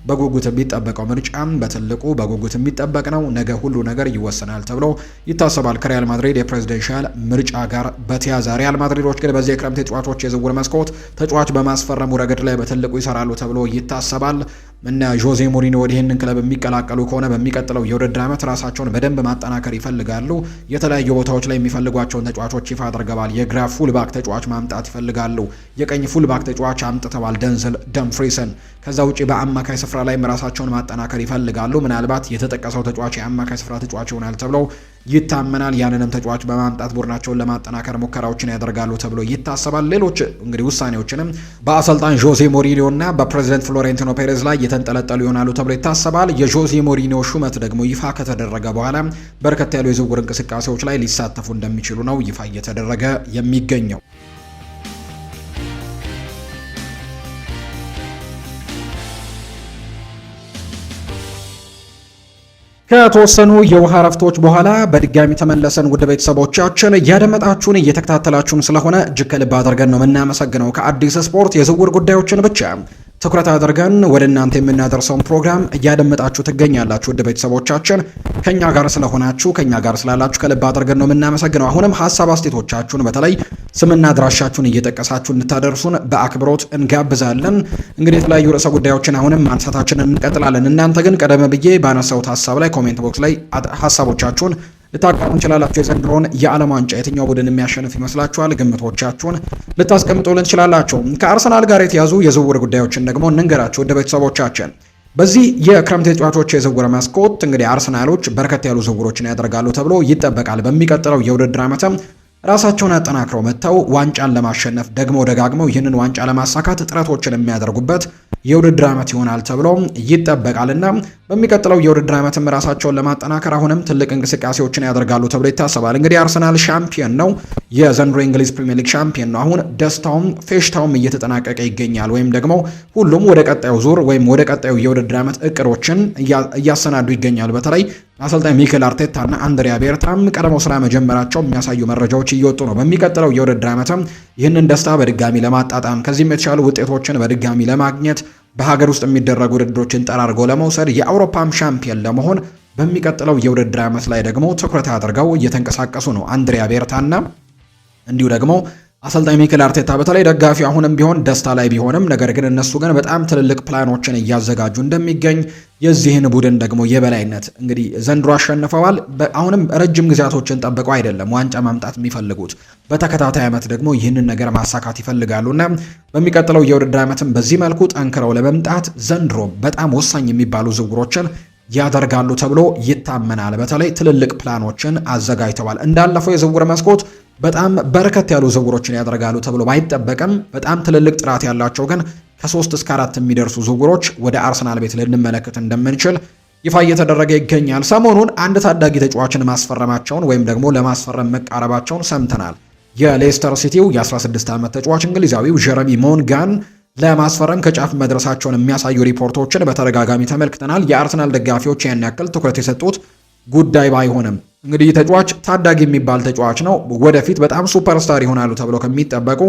በጉጉት የሚጠበቀው ምርጫ በትልቁ በጉጉት የሚጠበቅ ነው። ነገ ሁሉ ነገር ይወሰናል ተብሎ ይታሰባል ከሪያል ማድሪድ የፕሬዝደንሻል ምርጫ ጋር በተያያዘ። ሪያል ማድሪዶች ግን በዚህ የክረምት ተጫዋቾች የዝውውር መስኮት ተጫዋች በማስፈረሙ ረገድ ላይ በትልቁ ይሰራሉ ተብሎ ይታሰባል። እና ጆዜ ሞሪኖ ወደ ይህንን ክለብ የሚቀላቀሉ ከሆነ በሚቀጥለው የውድድር ዓመት ራሳቸውን በደንብ ማጠናከር ይፈልጋሉ። የተለያዩ ቦታዎች ላይ የሚፈልጓቸውን ተጫዋቾች ይፋ አድርገዋል። የግራ ፉልባክ ተጫዋች ማምጣት ይፈልጋሉ። የቀኝ ፉልባክ ተጫዋች አምጥተዋል፣ ደንዘል ደምፍሪስን። ከዛ ውጪ በአማካይ ስፍራ ላይም ራሳቸውን ማጠናከር ይፈልጋሉ። ምናልባት የተጠቀሰው ተጫዋች የአማካይ ስፍራ ተጫዋች ይሆናል ተብሎ ይታመናል። ያንንም ተጫዋች በማምጣት ቡድናቸውን ለማጠናከር ሙከራዎችን ያደርጋሉ ተብሎ ይታሰባል። ሌሎች እንግዲህ ውሳኔዎችንም በአሰልጣኝ ጆዜ ሞሪኒዮ እና በፕሬዚደንት ፍሎሬንቲኖ ፔሬዝ ላይ የተንጠለጠሉ ይሆናሉ ተብሎ ይታሰባል። የጆዜ ሞሪኒዮ ሹመት ደግሞ ይፋ ከተደረገ በኋላ በርከት ያሉ የዝውውር እንቅስቃሴዎች ላይ ሊሳተፉ እንደሚችሉ ነው ይፋ እየተደረገ የሚገኘው። ከተወሰኑ የውሃ ረፍቶች በኋላ በድጋሚ ተመለሰን። ውድ ቤተሰቦቻችን እያደመጣችሁን እየተከታተላችሁን ስለሆነ እጅግ ከልብ አድርገን ነው የምናመሰግነው። ከአዲስ ስፖርት የዝውውር ጉዳዮችን ብቻ ትኩረት አድርገን ወደ እናንተ የምናደርሰውን ፕሮግራም እያደመጣችሁ ትገኛላችሁ። ውድ ቤተሰቦቻችን ከኛ ጋር ስለሆናችሁ ከኛ ጋር ስላላችሁ ከልብ አድርገን ነው የምናመሰግነው። አሁንም ሀሳብ አስተያየቶቻችሁን በተለይ ስምና አድራሻችሁን እየጠቀሳችሁ እንድታደርሱን በአክብሮት እንጋብዛለን። እንግዲህ የተለያዩ ርዕሰ ጉዳዮችን አሁንም ማንሳታችንን እንቀጥላለን። እናንተ ግን ቀደም ብዬ ባነሳሁት ሀሳብ ላይ ኮሜንት ቦክስ ላይ ሀሳቦቻችሁን ልታቀርቡ እንችላላችሁ። የዘንድሮን የዓለም ዋንጫ የትኛው ቡድን የሚያሸንፍ ይመስላችኋል? ግምቶቻችሁን ልታስቀምጡልን ትችላላችሁ። ከአርሰናል ጋር የተያዙ የዝውውር ጉዳዮችን ደግሞ እንንገራችሁ ወደ ቤተሰቦቻችን። በዚህ የክረምት ተጫዋቾች የዝውውር መስኮት እንግዲህ አርሰናሎች በርከት ያሉ ዝውውሮችን ያደርጋሉ ተብሎ ይጠበቃል። በሚቀጥለው የውድድር ዓመትም ራሳቸውን አጠናክረው መጥተው ዋንጫን ለማሸነፍ ደግሞ ደጋግመው ይህንን ዋንጫ ለማሳካት ጥረቶችን የሚያደርጉበት የውድድር ዓመት ይሆናል ተብሎ ይጠበቃልና በሚቀጥለው የውድድር ዓመትም ራሳቸውን ለማጠናከር አሁንም ትልቅ እንቅስቃሴዎችን ያደርጋሉ ተብሎ ይታሰባል። እንግዲህ አርሰናል ሻምፒዮን ነው፣ የዘንድሮ እንግሊዝ ፕሪሚየር ሊግ ሻምፒዮን ነው። አሁን ደስታውም ፌሽታውም እየተጠናቀቀ ይገኛል። ወይም ደግሞ ሁሉም ወደ ቀጣዩ ዙር ወይም ወደ ቀጣዩ የውድድር ዓመት እቅዶችን እያሰናዱ ይገኛል። በተለይ አሰልጣኝ ሚኬል አርቴታ እና አንድሪያ ቤርታም ቀድሞ ስራ መጀመራቸው የሚያሳዩ መረጃዎች እየወጡ ነው። በሚቀጥለው የውድድር ዓመትም ይህንን ደስታ በድጋሚ ለማጣጣም ከዚህም የተሻሉ ውጤቶችን በድጋሚ ለማግኘት በሀገር ውስጥ የሚደረጉ ውድድሮችን ጠራርጎ ለመውሰድ የአውሮፓም ሻምፒዮን ለመሆን በሚቀጥለው የውድድር ዓመት ላይ ደግሞ ትኩረት አድርገው እየተንቀሳቀሱ ነው አንድሪያ ቤርታና እንዲሁ ደግሞ አሰልጣኝ ሚኬል አርቴታ። በተለይ ደጋፊ አሁንም ቢሆን ደስታ ላይ ቢሆንም ነገር ግን እነሱ ግን በጣም ትልልቅ ፕላኖችን እያዘጋጁ እንደሚገኝ የዚህን ቡድን ደግሞ የበላይነት እንግዲህ ዘንድሮ አሸንፈዋል። አሁንም ረጅም ጊዜያቶችን ጠብቀው አይደለም ዋንጫ ማምጣት የሚፈልጉት፣ በተከታታይ ዓመት ደግሞ ይህንን ነገር ማሳካት ይፈልጋሉና በሚቀጥለው የውድድር ዓመትም በዚህ መልኩ ጠንክረው ለመምጣት ዘንድሮ በጣም ወሳኝ የሚባሉ ዝውውሮችን ያደርጋሉ ተብሎ ይታመናል። በተለይ ትልልቅ ፕላኖችን አዘጋጅተዋል። እንዳለፈው የዝውውር መስኮት በጣም በርከት ያሉ ዝውውሮችን ያደርጋሉ ተብሎ ባይጠበቅም በጣም ትልልቅ ጥራት ያላቸው ግን ከ3 እስከ 4 የሚደርሱ ዝውውሮች ወደ አርሰናል ቤት ልንመለከት እንደምንችል ይፋ እየተደረገ ይገኛል። ሰሞኑን አንድ ታዳጊ ተጫዋችን ማስፈረማቸውን ወይም ደግሞ ለማስፈረም መቃረባቸውን ሰምተናል። የሌስተር ሲቲው የ16 ዓመት ተጫዋች እንግሊዛዊው ጀረሚ ሞንጋን ለማስፈረም ከጫፍ መድረሳቸውን የሚያሳዩ ሪፖርቶችን በተደጋጋሚ ተመልክተናል። የአርሰናል ደጋፊዎች ያን ያክል ትኩረት የሰጡት ጉዳይ ባይሆንም እንግዲህ ተጫዋች ታዳጊ የሚባል ተጫዋች ነው። ወደፊት በጣም ሱፐርስታር ይሆናሉ ተብሎ ከሚጠበቁ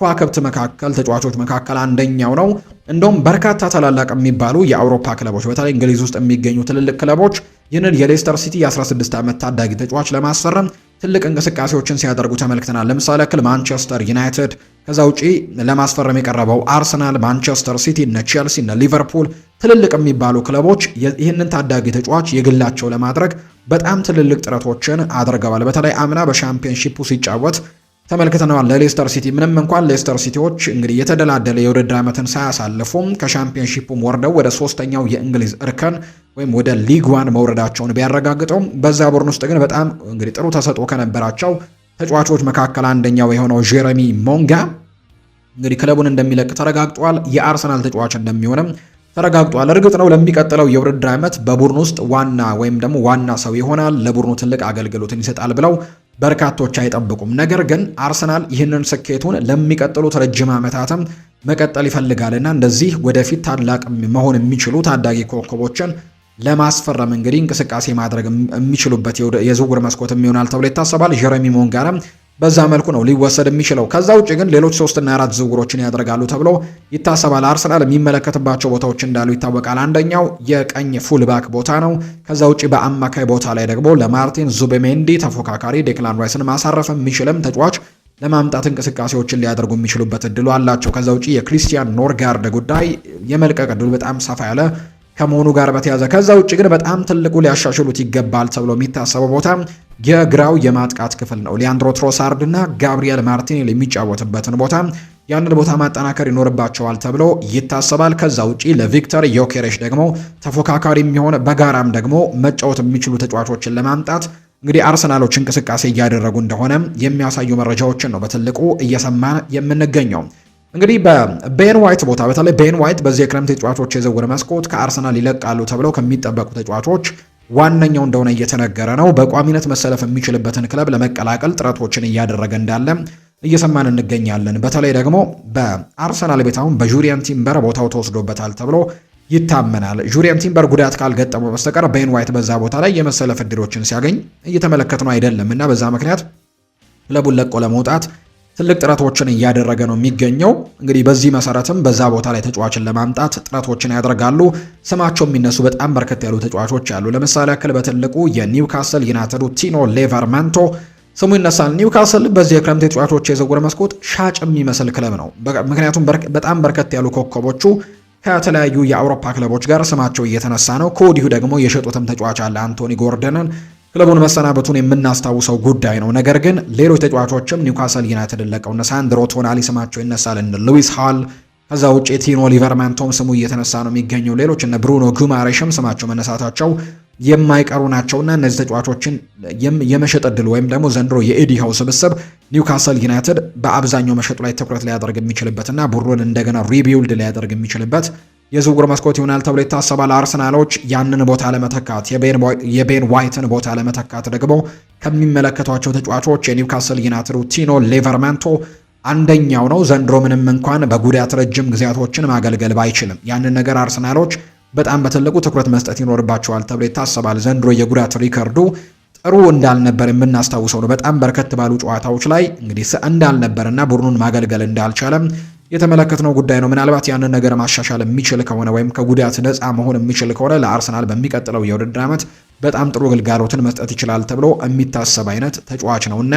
ከዋክብት መካከል ተጫዋቾች መካከል አንደኛው ነው። እንደውም በርካታ ታላላቅ የሚባሉ የአውሮፓ ክለቦች በተለይ እንግሊዝ ውስጥ የሚገኙ ትልልቅ ክለቦች ይህንን የሌስተር ሲቲ የ16 ዓመት ታዳጊ ተጫዋች ለማስፈረም ትልቅ እንቅስቃሴዎችን ሲያደርጉ ተመልክተናል። ለምሳሌ ያክል ማንቸስተር ዩናይትድ፣ ከዛ ውጪ ለማስፈረም የቀረበው አርሰናል፣ ማንቸስተር ሲቲ፣ ቼልሲ፣ ሊቨርፑል ትልልቅ የሚባሉ ክለቦች ይህንን ታዳጊ ተጫዋች የግላቸው ለማድረግ በጣም ትልልቅ ጥረቶችን አድርገዋል። በተለይ አምና በሻምፒዮንሺፑ ሲጫወት ተመልክተነዋል። ለሌስተር ሲቲ ምንም እንኳን ሌስተር ሲቲዎች እንግዲህ የተደላደለ የውድድር ዓመትን ሳያሳልፉም ከሻምፒዮንሺፑም ወርደው ወደ ሶስተኛው የእንግሊዝ እርከን ወይም ወደ ሊግ ዋን መውረዳቸውን ቢያረጋግጠውም በዛ ቡድን ውስጥ ግን በጣም እንግዲህ ጥሩ ተሰጥኦ ከነበራቸው ተጫዋቾች መካከል አንደኛው የሆነው ጄረሚ ሞንጋ እንግዲህ ክለቡን እንደሚለቅ ተረጋግጧል። የአርሰናል ተጫዋች እንደሚሆንም ተረጋግጧል። እርግጥ ነው ለሚቀጥለው የውድድር ዓመት በቡድን ውስጥ ዋና ወይም ደግሞ ዋና ሰው ይሆናል፣ ለቡድኑ ትልቅ አገልግሎትን ይሰጣል ብለው በርካቶች አይጠብቁም። ነገር ግን አርሰናል ይህንን ስኬቱን ለሚቀጥሉት ረጅም ዓመታትም መቀጠል ይፈልጋልና እንደዚህ ወደፊት ታላቅ መሆን የሚችሉ ታዳጊ ኮከቦችን ለማስፈረም እንግዲህ እንቅስቃሴ ማድረግ የሚችሉበት የዝውውር መስኮት ይሆናል ተብሎ ይታሰባል። ጀረሚ ሞንጋራም በዛ መልኩ ነው ሊወሰድ የሚችለው። ከዛ ውጭ ግን ሌሎች 3 እና 4 ዝውውሮችን ያደርጋሉ ተብሎ ይታሰባል። አርሰናል የሚመለከትባቸው ቦታዎች እንዳሉ ይታወቃል። አንደኛው የቀኝ ፉልባክ ቦታ ነው። ከዛ ውጭ በአማካይ ቦታ ላይ ደግሞ ለማርቲን ዙቤሜንዲ ተፎካካሪ ዴክላን ራይስን ማሳረፍ የሚችልም ተጫዋች ለማምጣት እንቅስቃሴዎችን ሊያደርጉ የሚችሉበት እድሉ አላቸው። ከዛ ውጭ የክሪስቲያን ኖርጋርድ ጉዳይ የመልቀቅ እድሉ በጣም ሰፋ ያለ ከመሆኑ ጋር በተያዘ ከዛ ውጭ ግን በጣም ትልቁ ሊያሻሽሉት ይገባል ተብሎ የሚታሰበው ቦታ የግራው የማጥቃት ክፍል ነው። ሊያንድሮ ትሮሳርድ እና ጋብሪኤል ማርቲኔሊ የሚጫወትበትን ቦታ ያንን ቦታ ማጠናከር ይኖርባቸዋል ተብሎ ይታሰባል። ከዛ ውጪ ለቪክተር ዮኬሬሽ ደግሞ ተፎካካሪ የሚሆን በጋራም ደግሞ መጫወት የሚችሉ ተጫዋቾችን ለማምጣት እንግዲህ አርሰናሎች እንቅስቃሴ እያደረጉ እንደሆነ የሚያሳዩ መረጃዎችን ነው በትልቁ እየሰማን የምንገኘው። እንግዲህ በቤን ዋይት ቦታ በተለይ ቤን ዋይት በዚህ የክረምት ተጫዋቾች የዝውውር መስኮት ከአርሰናል ይለቃሉ ተብለው ከሚጠበቁ ተጫዋቾች ዋነኛው እንደሆነ እየተነገረ ነው። በቋሚነት መሰለፍ የሚችልበትን ክለብ ለመቀላቀል ጥረቶችን እያደረገ እንዳለ እየሰማን እንገኛለን። በተለይ ደግሞ በአርሰናል ቤት አሁን በጁሪየን ቲምበር ቦታው ተወስዶበታል ተብሎ ይታመናል። ጁሪየን ቲምበር ጉዳት ካልገጠመው በስተቀር ቤን ዋይት በዛ ቦታ ላይ የመሰለፍ እድሎችን ሲያገኝ እየተመለከት ነው አይደለም እና በዛ ምክንያት ክለቡን ለቆ ለመውጣት ትልቅ ጥረቶችን እያደረገ ነው የሚገኘው። እንግዲህ በዚህ መሰረትም በዛ ቦታ ላይ ተጫዋችን ለማምጣት ጥረቶችን ያደርጋሉ። ስማቸው የሚነሱ በጣም በርከት ያሉ ተጫዋቾች አሉ። ለምሳሌ ያክል በትልቁ የኒውካስል ዩናይትዱ ቲኖ ሌቨርማንቶ ስሙ ይነሳል። ኒውካስል በዚህ የክረምት ተጫዋቾች የዝውውር መስኮት ሻጭ የሚመስል ክለብ ነው። ምክንያቱም በጣም በርከት ያሉ ኮከቦቹ ከተለያዩ የአውሮፓ ክለቦች ጋር ስማቸው እየተነሳ ነው። ከወዲሁ ደግሞ የሸጡትም ተጫዋች አለ አንቶኒ ጎርደንን ክለቡን መሰናበቱን የምናስታውሰው ጉዳይ ነው። ነገር ግን ሌሎች ተጫዋቾችም ኒውካስል ዩናይትድ ለቀው እነ ሳንድሮ ቶናሊ ስማቸው ይነሳል፣ እነ ሉዊስ ሃል፣ ከዛ ውጪ ቲኖ ሊቨርማንቶም ስሙ እየተነሳ ነው የሚገኘው። ሌሎች እነ ብሩኖ ጉማሬሽም ስማቸው መነሳታቸው የማይቀሩ ናቸውና እነዚህ ተጫዋቾችን የመሸጥ እድል ወይም ደግሞ ዘንድሮ የኤዲ ሃው ስብስብ ኒውካስል ዩናይትድ በአብዛኛው መሸጡ ላይ ትኩረት ሊያደርግ የሚችልበትና ቡድኑን እንደገና ሪቢውልድ ሊያደርግ የሚችልበት የዝውውር መስኮት ይሆናል ተብሎ ይታሰባል። አርሰናሎች ያንን ቦታ ለመተካት የቤን ዋይትን ቦታ ለመተካት ደግሞ ከሚመለከቷቸው ተጫዋቾች የኒውካስል ዩናይትዱ ቲኖ ሌቨርማንቶ አንደኛው ነው። ዘንድሮ ምንም እንኳን በጉዳት ረጅም ጊዜያቶችን ማገልገል ባይችልም ያንን ነገር አርሰናሎች በጣም በትልቁ ትኩረት መስጠት ይኖርባቸዋል ተብሎ ይታሰባል። ዘንድሮ የጉዳት ሪከርዱ ጥሩ እንዳልነበር የምናስታውሰው ነው። በጣም በርከት ባሉ ጨዋታዎች ላይ እንግዲህ እንዳልነበርና ቡድኑን ማገልገል እንዳልቻለም የተመለከትነው ጉዳይ ነው። ምናልባት ያንን ነገር ማሻሻል የሚችል ከሆነ ወይም ከጉዳት ነፃ መሆን የሚችል ከሆነ ለአርሰናል በሚቀጥለው የውድድር ዓመት በጣም ጥሩ ግልጋሎትን መስጠት ይችላል ተብሎ የሚታሰብ አይነት ተጫዋች ነው እና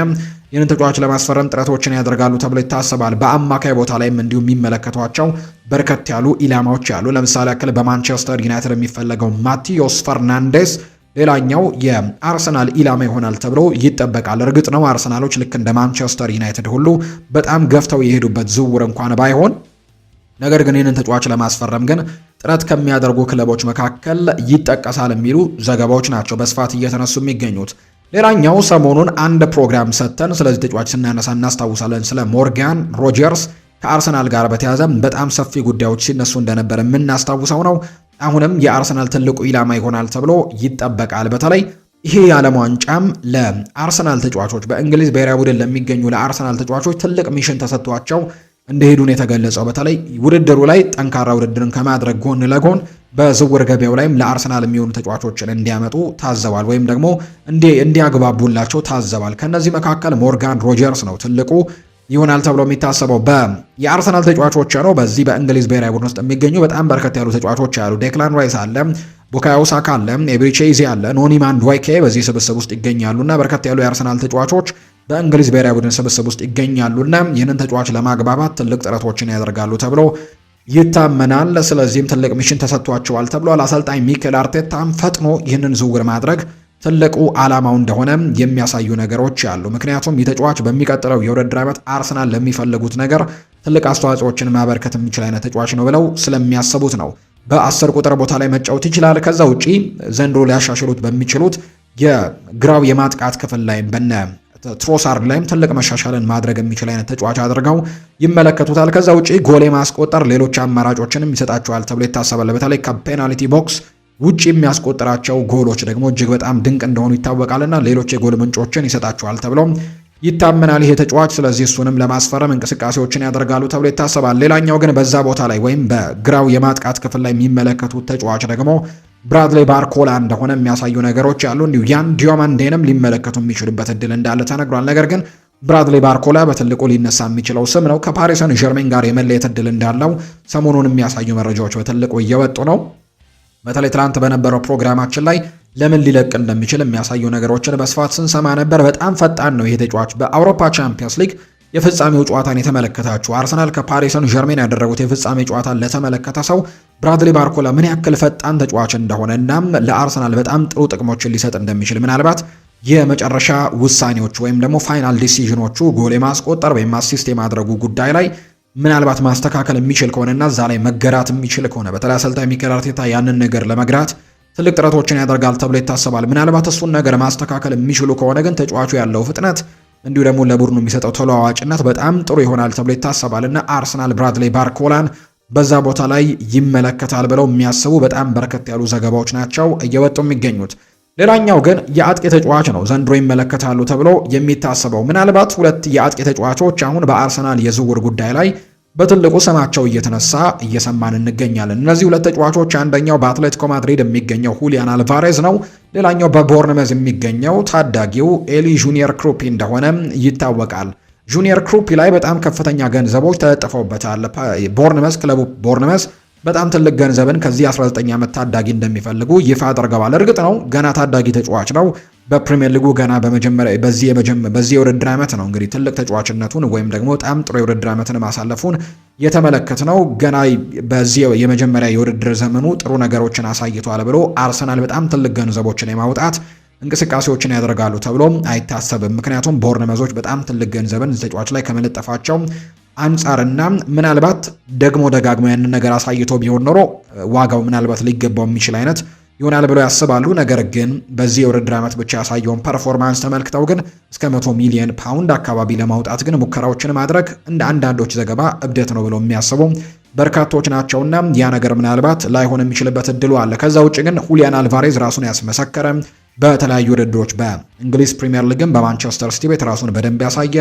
ይህንን ተጫዋች ለማስፈረም ጥረቶችን ያደርጋሉ ተብሎ ይታሰባል። በአማካይ ቦታ ላይም እንዲሁ የሚመለከቷቸው በርከት ያሉ ኢላማዎች ያሉ። ለምሳሌ ያክል በማንቸስተር ዩናይትድ የሚፈለገው ማቲዮስ ፈርናንዴስ ሌላኛው የአርሰናል ኢላማ ይሆናል ተብሎ ይጠበቃል። እርግጥ ነው አርሰናሎች ልክ እንደ ማንቸስተር ዩናይትድ ሁሉ በጣም ገፍተው የሄዱበት ዝውውር እንኳን ባይሆን፣ ነገር ግን ይህንን ተጫዋች ለማስፈረም ግን ጥረት ከሚያደርጉ ክለቦች መካከል ይጠቀሳል የሚሉ ዘገባዎች ናቸው በስፋት እየተነሱ የሚገኙት። ሌላኛው ሰሞኑን አንድ ፕሮግራም ሰጥተን ስለዚህ ተጫዋች ስናነሳ እናስታውሳለን። ስለ ሞርጋን ሮጀርስ ከአርሰናል ጋር በተያያዘ በጣም ሰፊ ጉዳዮች ሲነሱ እንደነበር የምናስታውሰው ነው። አሁንም የአርሰናል ትልቁ ኢላማ ይሆናል ተብሎ ይጠበቃል። በተለይ ይሄ የዓለም ዋንጫም ለአርሰናል ተጫዋቾች በእንግሊዝ ብሔራዊ ቡድን ለሚገኙ ለአርሰናል ተጫዋቾች ትልቅ ሚሽን ተሰጥቷቸው እንደሄዱ ነው የተገለጸው። በተለይ ውድድሩ ላይ ጠንካራ ውድድርን ከማድረግ ጎን ለጎን በዝውውር ገበያው ላይም ለአርሰናል የሚሆኑ ተጫዋቾችን እንዲያመጡ ታዘዋል፣ ወይም ደግሞ እንዲያግባቡላቸው ታዘዋል። ከነዚህ መካከል ሞርጋን ሮጀርስ ነው ትልቁ ይሆናል ተብሎ የሚታሰበው። የአርሰናል ተጫዋቾች ነው በዚህ በእንግሊዝ ብሔራዊ ቡድን ውስጥ የሚገኙ በጣም በርከት ያሉ ተጫዋቾች ያሉ። ዴክላን ራይስ አለ፣ ቡካዮ ሳካ አለ፣ ኤቤሬቺ ኤዜ አለ፣ ኖኒ ማንዱዌኬ በዚህ ስብስብ ውስጥ ይገኛሉና በርከት ያሉ የአርሰናል ተጫዋቾች በእንግሊዝ ብሔራዊ ቡድን ስብስብ ውስጥ ይገኛሉና ይህንን ተጫዋች ለማግባባት ትልቅ ጥረቶችን ያደርጋሉ ተብሎ ይታመናል። ስለዚህም ትልቅ ሚሽን ተሰጥቷቸዋል ተብሏል። አሰልጣኝ ሚኬል አርቴታም ፈጥኖ ይህንን ዝውውር ማድረግ ትልቁ ዓላማው እንደሆነ የሚያሳዩ ነገሮች አሉ። ምክንያቱም የተጫዋች በሚቀጥለው የውድድር ዓመት አርሰናል ለሚፈልጉት ነገር ትልቅ አስተዋጽኦችን ማበርከት የሚችል አይነት ተጫዋች ነው ብለው ስለሚያስቡት ነው። በ10 ቁጥር ቦታ ላይ መጫወት ይችላል። ከዛ ውጪ ዘንድሮ ሊያሻሽሉት በሚችሉት የግራው የማጥቃት ክፍል ላይ በነ ትሮሳርድ ላይም ትልቅ መሻሻልን ማድረግ የሚችል አይነት ተጫዋች አድርገው ይመለከቱታል። ከዛ ውጪ ጎል የማስቆጠር ሌሎች አማራጮችንም ይሰጣቸዋል ተብሎ ይታሰባል። በተለይ ከፔናልቲ ቦክስ ውጪ የሚያስቆጥራቸው ጎሎች ደግሞ እጅግ በጣም ድንቅ እንደሆኑ ይታወቃልና ሌሎች የጎል ምንጮችን ይሰጣቸዋል ተብሎ ይታመናል ይሄ ተጫዋች። ስለዚህ እሱንም ለማስፈረም እንቅስቃሴዎችን ያደርጋሉ ተብሎ ይታሰባል። ሌላኛው ግን በዛ ቦታ ላይ ወይም በግራው የማጥቃት ክፍል ላይ የሚመለከቱት ተጫዋች ደግሞ ብራድሊ ባርኮላ እንደሆነ የሚያሳዩ ነገሮች አሉ። እንዲሁ ያን ዲዮማንዴንም ሊመለከቱ የሚችሉበት እድል እንዳለ ተነግሯል። ነገር ግን ብራድሊ ባርኮላ በትልቁ ሊነሳ የሚችለው ስም ነው። ከፓሪስ ሰን ዠርሜን ጋር የመለየት እድል እንዳለው ሰሞኑን የሚያሳዩ መረጃዎች በትልቁ እየወጡ ነው። በተለይ ትላንት በነበረው ፕሮግራማችን ላይ ለምን ሊለቅ እንደሚችል የሚያሳዩ ነገሮችን በስፋት ስንሰማ ነበር። በጣም ፈጣን ነው ይሄ ተጫዋች። በአውሮፓ ቻምፒየንስ ሊግ የፍጻሜው ጨዋታን የተመለከታችሁ አርሰናል ከፓሪስ ሰን ዠርሜን ያደረጉት የፍጻሜ ጨዋታን ለተመለከተ ሰው ብራድሊ ባርኮላ ምን ያክል ፈጣን ተጫዋች እንደሆነ እናም ለአርሰናል በጣም ጥሩ ጥቅሞችን ሊሰጥ እንደሚችል ምናልባት የመጨረሻ ውሳኔዎች ወይም ደግሞ ፋይናል ዲሲዥኖቹ ጎል የማስቆጠር ወይም አሲስት የማድረጉ ጉዳይ ላይ ምናልባት ማስተካከል የሚችል ከሆነና እዛ ላይ መገራት የሚችል ከሆነ በተለይ አሰልጣኝ ሚኬል አርቴታ ያንን ነገር ለመግራት ትልቅ ጥረቶችን ያደርጋል ተብሎ ይታሰባል። ምናልባት እሱን ነገር ማስተካከል የሚችሉ ከሆነ ግን ተጫዋቹ ያለው ፍጥነት እንዲሁ ደግሞ ለቡድኑ የሚሰጠው ተለዋዋጭነት በጣም ጥሩ ይሆናል ተብሎ ይታሰባል እና አርሰናል ብራድሊ ባርኮላን በዛ ቦታ ላይ ይመለከታል ብለው የሚያስቡ በጣም በርከት ያሉ ዘገባዎች ናቸው እየወጡ የሚገኙት። ሌላኛው ግን የአጥቂ ተጫዋች ነው ዘንድሮ ይመለከታሉ ተብሎ የሚታሰበው። ምናልባት ሁለት የአጥቂ ተጫዋቾች አሁን በአርሰናል የዝውውር ጉዳይ ላይ በትልቁ ስማቸው እየተነሳ እየሰማን እንገኛለን። እነዚህ ሁለት ተጫዋቾች አንደኛው በአትሌቲኮ ማድሪድ የሚገኘው ሁሊያን አልቫሬዝ ነው። ሌላኛው በቦርንመዝ የሚገኘው ታዳጊው ኤሊ ጁኒየር ክሩፒ እንደሆነ ይታወቃል። ጁኒየር ክሩፒ ላይ በጣም ከፍተኛ ገንዘቦች ተለጥፈውበታል። ክለቡ ቦርንመዝ በጣም ትልቅ ገንዘብን ከዚህ 19 ዓመት ታዳጊ እንደሚፈልጉ ይፋ አድርገዋል። እርግጥ ነው ገና ታዳጊ ተጫዋች ነው። በፕሪሚየር ሊጉ ገና በዚህ የውድድር ዓመት ነው እንግዲህ ትልቅ ተጫዋችነቱን ወይም ደግሞ በጣም ጥሩ የውድድር ዓመትን ማሳለፉን የተመለከትነው። ገና በዚህ የመጀመሪያ የውድድር ዘመኑ ጥሩ ነገሮችን አሳይቷል ብሎ አርሰናል በጣም ትልቅ ገንዘቦችን የማውጣት እንቅስቃሴዎችን ያደርጋሉ ተብሎ አይታሰብም። ምክንያቱም ቦርንመዞች በጣም ትልቅ ገንዘብን ተጫዋች ላይ ከመለጠፋቸው አንጻርና ምናልባት ደግሞ ደጋግሞ ያንን ነገር አሳይቶ ቢሆን ኖሮ ዋጋው ምናልባት ሊገባው የሚችል አይነት ይሆናል ብለው ያስባሉ። ነገር ግን በዚህ የውድድር ዓመት ብቻ ያሳየውን ፐርፎርማንስ ተመልክተው ግን እስከ 100 ሚሊዮን ፓውንድ አካባቢ ለማውጣት ግን ሙከራዎችን ማድረግ እንደ አንዳንዶች ዘገባ እብደት ነው ብለው የሚያስቡ በርካቶች ናቸውና ያ ነገር ምናልባት ላይሆን የሚችልበት እድሉ አለ። ከዛ ውጭ ግን ሁሊያን አልቫሬዝ ራሱን ያስመሰከረ በተለያዩ ውድድሮች በእንግሊዝ ፕሪሚየር ሊግም በማንቸስተር ሲቲ ቤት ራሱን በደንብ ያሳየ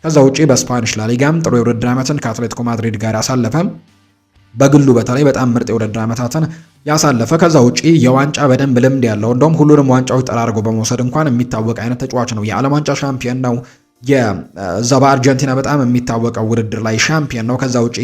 ከዛ ውጪ በስፓኒሽ ላሊጋም ጥሩ የውድድር ዓመትን ከአትሌቲኮ ማድሪድ ጋር ያሳለፈ በግሉ በተለይ በጣም ምርጥ የውድድር ዓመታትን ያሳለፈ ከዛ ውጪ የዋንጫ በደንብ ልምድ ያለው እንደውም ሁሉንም ዋንጫዎች ጠራርጎ በመውሰድ እንኳን የሚታወቅ አይነት ተጫዋች ነው። የዓለም ዋንጫ ሻምፒዮን ነው። የዛ በአርጀንቲና በጣም የሚታወቀው ውድድር ላይ ሻምፒዮን ነው። ከዛ ውጪ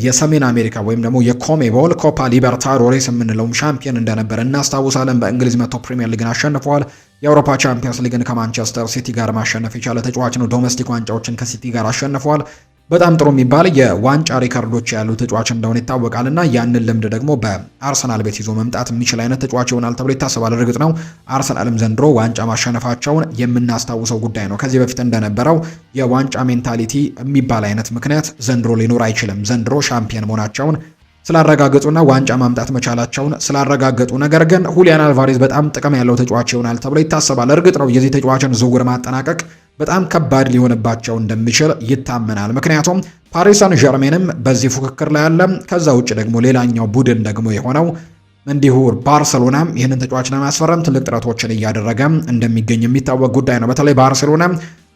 የሰሜን አሜሪካ ወይም ደግሞ የኮሜቦል ኮፓ ሊበርታዶሬስ የምንለውም ሻምፒዮን እንደነበረ እናስታውሳለን። በእንግሊዝ መጥቶ ፕሪሚየር ሊግን አሸንፈዋል። የአውሮፓ ቻምፒየንስ ሊግን ከማንቸስተር ሲቲ ጋር ማሸነፍ የቻለ ተጫዋች ነው። ዶሜስቲክ ዋንጫዎችን ከሲቲ ጋር አሸንፈዋል። በጣም ጥሩ የሚባል የዋንጫ ሪከርዶች ያሉ ተጫዋች እንደሆነ ይታወቃልና ያንን ልምድ ደግሞ በአርሰናል ቤት ይዞ መምጣት የሚችል አይነት ተጫዋች ይሆናል ተብሎ ይታሰባል። እርግጥ ነው አርሰናልም ዘንድሮ ዋንጫ ማሸነፋቸውን የምናስታውሰው ጉዳይ ነው። ከዚህ በፊት እንደነበረው የዋንጫ ሜንታሊቲ የሚባል አይነት ምክንያት ዘንድሮ ሊኖር አይችልም። ዘንድሮ ሻምፒየን መሆናቸውን ስላረጋገጡና ዋንጫ ማምጣት መቻላቸውን ስላረጋገጡ፣ ነገር ግን ሁሊያን አልቫሬዝ በጣም ጥቅም ያለው ተጫዋች ይሆናል ተብሎ ይታሰባል። እርግጥ ነው የዚህ ተጫዋችን ዝውውር ማጠናቀቅ በጣም ከባድ ሊሆንባቸው እንደሚችል ይታመናል። ምክንያቱም ፓሪስ ሰን ዠርሜንም በዚህ ፉክክር ላይ አለ። ከዛ ውጭ ደግሞ ሌላኛው ቡድን ደግሞ የሆነው እንዲሁ ባርሴሎናም ይህንን ተጫዋች ለማስፈረም ትልቅ ጥረቶችን እያደረገ እንደሚገኝ የሚታወቅ ጉዳይ ነው። በተለይ ባርሴሎና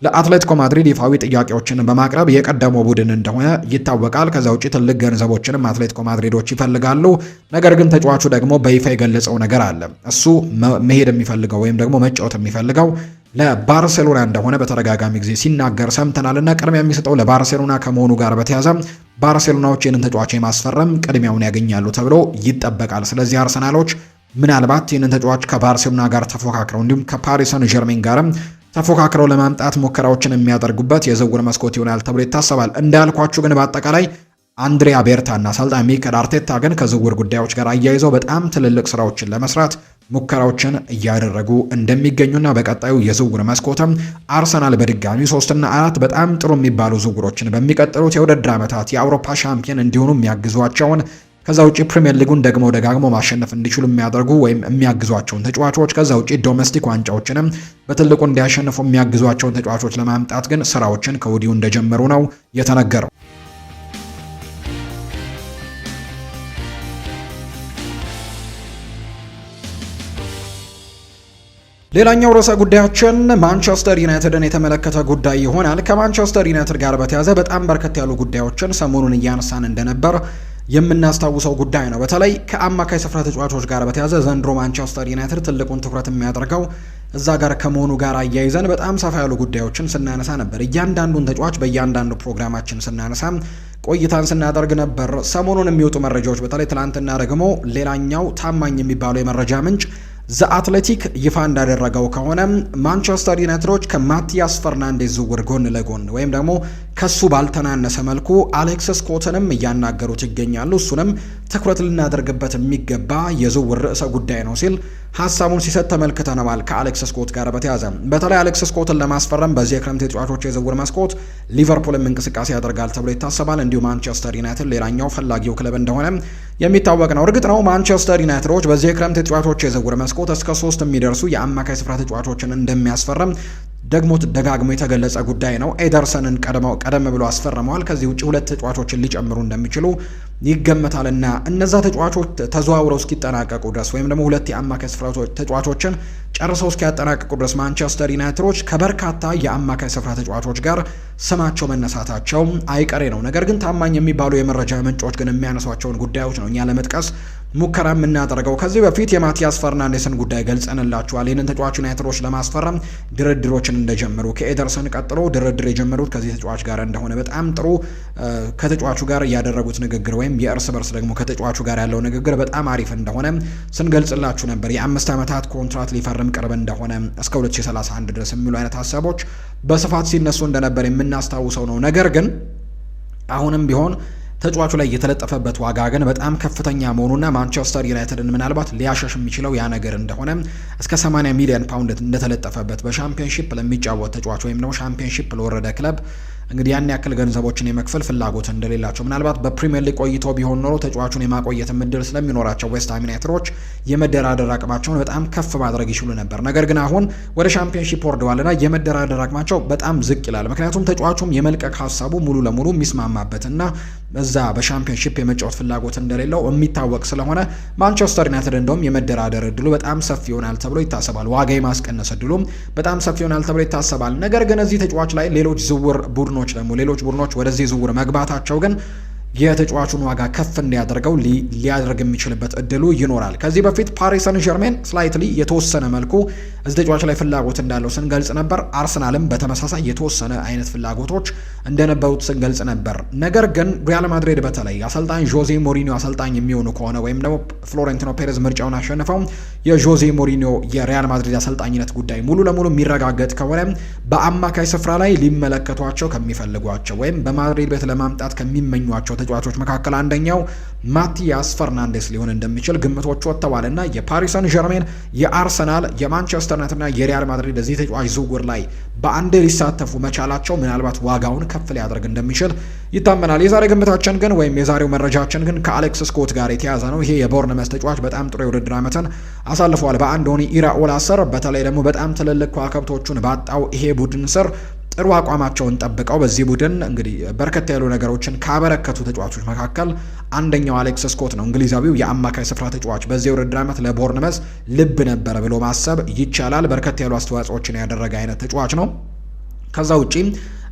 ለአትሌቲኮ ማድሪድ ይፋዊ ጥያቄዎችን በማቅረብ የቀደመው ቡድን እንደሆነ ይታወቃል። ከዛ ውጭ ትልቅ ገንዘቦችንም አትሌቲኮ ማድሪዶች ይፈልጋሉ። ነገር ግን ተጫዋቹ ደግሞ በይፋ የገለጸው ነገር አለ። እሱ መሄድ የሚፈልገው ወይም ደግሞ መጫወት የሚፈልገው ለባርሴሎና እንደሆነ በተደጋጋሚ ጊዜ ሲናገር ሰምተናልና ቅድሚያ የሚሰጠው ለባርሴሎና ከመሆኑ ጋር በተያያዘ ባርሴሎናዎች ይህንን ተጫዋች የማስፈረም ቅድሚያውን ያገኛሉ ተብሎ ይጠበቃል። ስለዚህ አርሰናሎች ምናልባት ይህንን ተጫዋች ከባርሴሎና ጋር ተፎካክረው እንዲሁም ከፓሪስ ሰን ዠርሜን ጋርም ተፎካክረው ለማምጣት ሙከራዎችን የሚያደርጉበት የዝውውር መስኮት ይሆናል ተብሎ ይታሰባል። እንዳልኳችሁ ግን በአጠቃላይ አንድሪያ ቤርታና አሰልጣኝ ሚኬል አርቴታ ግን ከዝውውር ጉዳዮች ጋር አያይዘው በጣም ትልልቅ ስራዎችን ለመስራት ሙከራዎችን እያደረጉ እንደሚገኙና በቀጣዩ የዝውውር መስኮትም አርሰናል በድጋሚ 3 እና 4 በጣም ጥሩ የሚባሉ ዝውውሮችን በሚቀጥሉት የውድድር ዓመታት የአውሮፓ ሻምፒዮን እንዲሆኑ የሚያግዟቸውን ከዛ ውጪ ፕሪሚየር ሊጉን ደጋግሞ ማሸነፍ እንዲችሉ የሚያደርጉ ወይም የሚያግዟቸውን ተጫዋቾች ከዛ ውጪ ዶሜስቲክ ዋንጫዎችንም በትልቁ እንዲያሸንፉ የሚያግዟቸውን ተጫዋቾች ለማምጣት ግን ስራዎችን ከወዲሁ እንደጀመሩ ነው የተነገረው። ሌላኛው ርዕሰ ጉዳያችን ማንቸስተር ዩናይትድን የተመለከተ ጉዳይ ይሆናል። ከማንቸስተር ዩናይትድ ጋር በተያያዘ በጣም በርከት ያሉ ጉዳዮችን ሰሞኑን እያነሳን እንደነበር የምናስታውሰው ጉዳይ ነው። በተለይ ከአማካይ ስፍራ ተጫዋቾች ጋር በተያያዘ ዘንድሮ ማንቸስተር ዩናይትድ ትልቁን ትኩረት የሚያደርገው እዛ ጋር ከመሆኑ ጋር አያይዘን በጣም ሰፋ ያሉ ጉዳዮችን ስናነሳ ነበር። እያንዳንዱን ተጫዋች በእያንዳንዱ ፕሮግራማችን ስናነሳ ቆይታን ስናደርግ ነበር። ሰሞኑን የሚወጡ መረጃዎች በተለይ ትናንትና ደግሞ ሌላኛው ታማኝ የሚባለው የመረጃ ምንጭ ዘ አትሌቲክ ይፋ እንዳደረገው ከሆነ ማንቸስተር ዩናይትዶች ከማቲያስ ፈርናንዴዝ ዝውውር ጎን ለጎን ወይም ደግሞ ከሱ ባልተናነሰ መልኩ አሌክስ ስኮትንም እያናገሩት ይገኛሉ። እሱንም ትኩረት ልናደርግበት የሚገባ የዝውውር ርዕሰ ጉዳይ ነው ሲል ሀሳቡን ሲሰጥ ተመልክተነዋል። ከአሌክስ ስኮት ጋር በተያያዘ በተለይ አሌክስ ስኮትን ለማስፈረም በዚህ የክረምት የተጫዋቾች የዝውውር መስኮት ሊቨርፑልም እንቅስቃሴ ያደርጋል ተብሎ ይታሰባል። እንዲሁ ማንቸስተር ዩናይትድ ሌላኛው ፈላጊው ክለብ እንደሆነ የሚታወቅ ነው። እርግጥ ነው ማንቸስተር ዩናይትዶች በዚህ የክረምት የተጫዋቾች የዝውውር መስኮት እስከ 3 የሚደርሱ የአማካይ ስፍራ ተጫዋቾችን እንደሚያስፈርም ደግሞ ደጋግሞ የተገለጸ ጉዳይ ነው። ኤደርሰንን ቀደም ብሎ አስፈርመዋል። ከዚህ ውጭ 2 ተጫዋቾችን ሊጨምሩ እንደሚችሉ ይገመታልና እነዛ ተጫዋቾች ተዘዋውረው እስኪጠናቀቁ ድረስ ወይም ደግሞ 2 የአማካይ ስፍራ ተጫዋቾችን ጨርሰው እስኪያጠናቅቁ ድረስ ማንቸስተር ዩናይትዶች ከበርካታ የአማካይ ስፍራ ተጫዋቾች ጋር ስማቸው መነሳታቸው አይቀሬ ነው። ነገር ግን ታማኝ የሚባሉ የመረጃ ምንጮች ግን የሚያነሷቸውን ጉዳዮች ነው እኛ ለመጥቀስ ሙከራ የምናደርገው። ከዚህ በፊት የማቲያስ ፈርናንዴስን ጉዳይ ገልጸንላችኋል። ይህንን ተጫዋች ዩናይትዶች ለማስፈረም ድርድሮችን እንደጀመሩ ከኤደርሰን ቀጥሎ ድርድር የጀመሩት ከዚህ ተጫዋች ጋር እንደሆነ በጣም ጥሩ ከተጫዋቹ ጋር ያደረጉት ንግግር ወይም የእርስ በርስ ደግሞ ከተጫዋቹ ጋር ያለው ንግግር በጣም አሪፍ እንደሆነ ስንገልጽላችሁ ነበር። የ5 ዓመታት ኮንትራት ሊፈርም ቅርብ እንደሆነ እስከ 2031 ድረስ የሚሉ አይነት ሀሳቦች በስፋት ሲነሱ እንደነበር የምናስታውሰው ነው። ነገር ግን አሁንም ቢሆን ተጫዋቹ ላይ የተለጠፈበት ዋጋ ግን በጣም ከፍተኛ መሆኑና ማንቸስተር ዩናይትድን ምናልባት ሊያሸሽ የሚችለው ያ ነገር እንደሆነ እስከ 80 ሚሊዮን ፓውንድ እንደተለጠፈበት በሻምፒዮንሺፕ ለሚጫወት ተጫዋች ወይም ደግሞ ሻምፒዮንሺፕ ለወረደ ክለብ እንግዲህ ያን ያክል ገንዘቦችን የመክፈል ፍላጎት እንደሌላቸው ምናልባት በፕሪሚየር ሊግ ቆይቶ ቢሆን ኖሮ ተጫዋቹን የማቆየት እድል ስለሚኖራቸው ዌስትሃም ዩናይትዶች የመደራደር አቅማቸውን በጣም ከፍ ማድረግ ይችሉ ነበር። ነገር ግን አሁን ወደ ሻምፒዮንሺፕ ወርደዋልና የመደራደር አቅማቸው በጣም ዝቅ ይላል። ምክንያቱም ተጫዋቹም የመልቀቅ ሀሳቡ ሙሉ ለሙሉ የሚስማማበትና እዛ በሻምፒዮንሺፕ የመጫወት ፍላጎት እንደሌለው የሚታወቅ ስለሆነ ማንቸስተር ዩናይትድ እንደውም የመደራደር እድሉ በጣም ሰፊ ይሆናል ተብሎ ይታሰባል። ዋጋ የማስቀነስ እድሉም በጣም ሰፊ ይሆናል ተብሎ ይታሰባል። ነገር ግን እዚህ ተጫዋች ላይ ሌሎች ሌሎች ቡድኖች ወደዚህ ዝውውር መግባታቸው ግን የተጫዋቹን ዋጋ ከፍ እንዲያደርገው ሊያደርግ የሚችልበት እድሉ ይኖራል። ከዚህ በፊት ፓሪስ ሰን ዠርሜን ስላይትሊ የተወሰነ መልኩ እዚህ ተጫዋች ላይ ፍላጎት እንዳለው ስንገልጽ ነበር። አርሰናልም በተመሳሳይ የተወሰነ አይነት ፍላጎቶች እንደነበሩት ስንገልጽ ነበር። ነገር ግን ሪያል ማድሪድ በተለይ አሰልጣኝ ጆዜ ሞሪኒዮ አሰልጣኝ የሚሆኑ ከሆነ ወይም ደግሞ ፍሎሬንቲኖ ፔሬዝ ምርጫውን አሸንፈው የጆዜ ሞሪኒዮ የሪያል ማድሪድ አሰልጣኝነት ጉዳይ ሙሉ ለሙሉ የሚረጋገጥ ከሆነ በአማካይ ስፍራ ላይ ሊመለከቷቸው ከሚፈልጓቸው ወይም በማድሪድ ቤት ለማምጣት ከሚመኟቸው ተጫዋቾች መካከል አንደኛው ማቲያስ ፈርናንዴስ ሊሆን እንደሚችል ግምቶች ወጥተዋልና የፓሪስ ሰን ዠርሜን፣ የአርሰናል፣ የማንቸስተር ዩናይትድና የሪያል ማድሪድ እዚህ ተጫዋች ዝውውር ላይ በአንድ ሊሳተፉ መቻላቸው ምናልባት ዋጋውን ከፍ ሊያደርግ እንደሚችል ይታመናል። የዛሬ ግምታችን ግን ወይም የዛሬው መረጃችን ግን ከአሌክስ ስኮት ጋር የተያዘ ነው። ይሄ የቦርንመስ ተጫዋች በጣም ጥሩ የውድድር ዓመትን አሳልፏል በአንዶኒ ኢራኦላ ስር። በተለይ ደግሞ በጣም ትልልቅ ከዋክብቶቹን ባጣው ይሄ ቡድን ስር ጥሩ አቋማቸውን ጠብቀው በዚህ ቡድን እንግዲህ በርከት ያሉ ነገሮችን ካበረከቱ ተጫዋቾች መካከል አንደኛው አሌክስ ስኮት ነው። እንግሊዛዊው የአማካይ ስፍራ ተጫዋች በዚህ ውድድር ዓመት ለቦርንመስ ልብ ነበረ ብሎ ማሰብ ይቻላል። በርከት ያሉ አስተዋጽኦችን ያደረገ አይነት ተጫዋች ነው። ከዛ ውጪ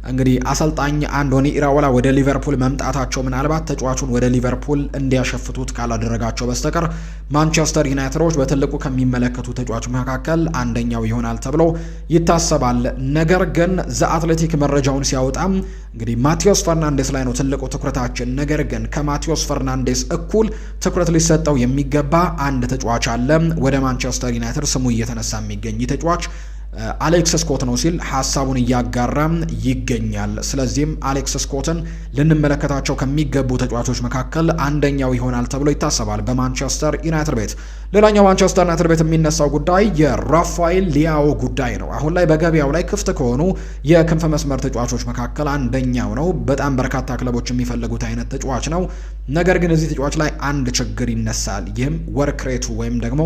እንግዲህ አሰልጣኝ አንዶኒ ኢራኦላ ወደ ሊቨርፑል መምጣታቸው ምናልባት ተጫዋቹን ወደ ሊቨርፑል እንዲያሸፍቱት ካላደረጋቸው በስተቀር ማንቸስተር ዩናይትዶች በትልቁ ከሚመለከቱ ተጫዋች መካከል አንደኛው ይሆናል ተብሎ ይታሰባል። ነገር ግን ዘ አትሌቲክ መረጃውን ሲያወጣም እንግዲህ ማቴዎስ ፈርናንዴስ ላይ ነው ትልቁ ትኩረታችን። ነገር ግን ከማቴዎስ ፈርናንዴስ እኩል ትኩረት ሊሰጠው የሚገባ አንድ ተጫዋች አለ ወደ ማንቸስተር ዩናይትድ ስሙ እየተነሳ የሚገኝ ተጫዋች አሌክስ ስኮት ነው ሲል ሐሳቡን እያጋራ ይገኛል። ስለዚህም አሌክስ ስኮትን ልንመለከታቸው ከሚገቡ ተጫዋቾች መካከል አንደኛው ይሆናል ተብሎ ይታሰባል በማንቸስተር ዩናይትድ ቤት። ሌላኛው ማንቸስተር ዩናይትድ ቤት የሚነሳው ጉዳይ የራፋኤል ሊያኦ ጉዳይ ነው። አሁን ላይ በገበያው ላይ ክፍት ከሆኑ የክንፍ መስመር ተጫዋቾች መካከል አንደኛው ነው። በጣም በርካታ ክለቦች የሚፈልጉት አይነት ተጫዋች ነው። ነገር ግን እዚህ ተጫዋች ላይ አንድ ችግር ይነሳል። ይህም ወርክ ሬቱ ወይም ደግሞ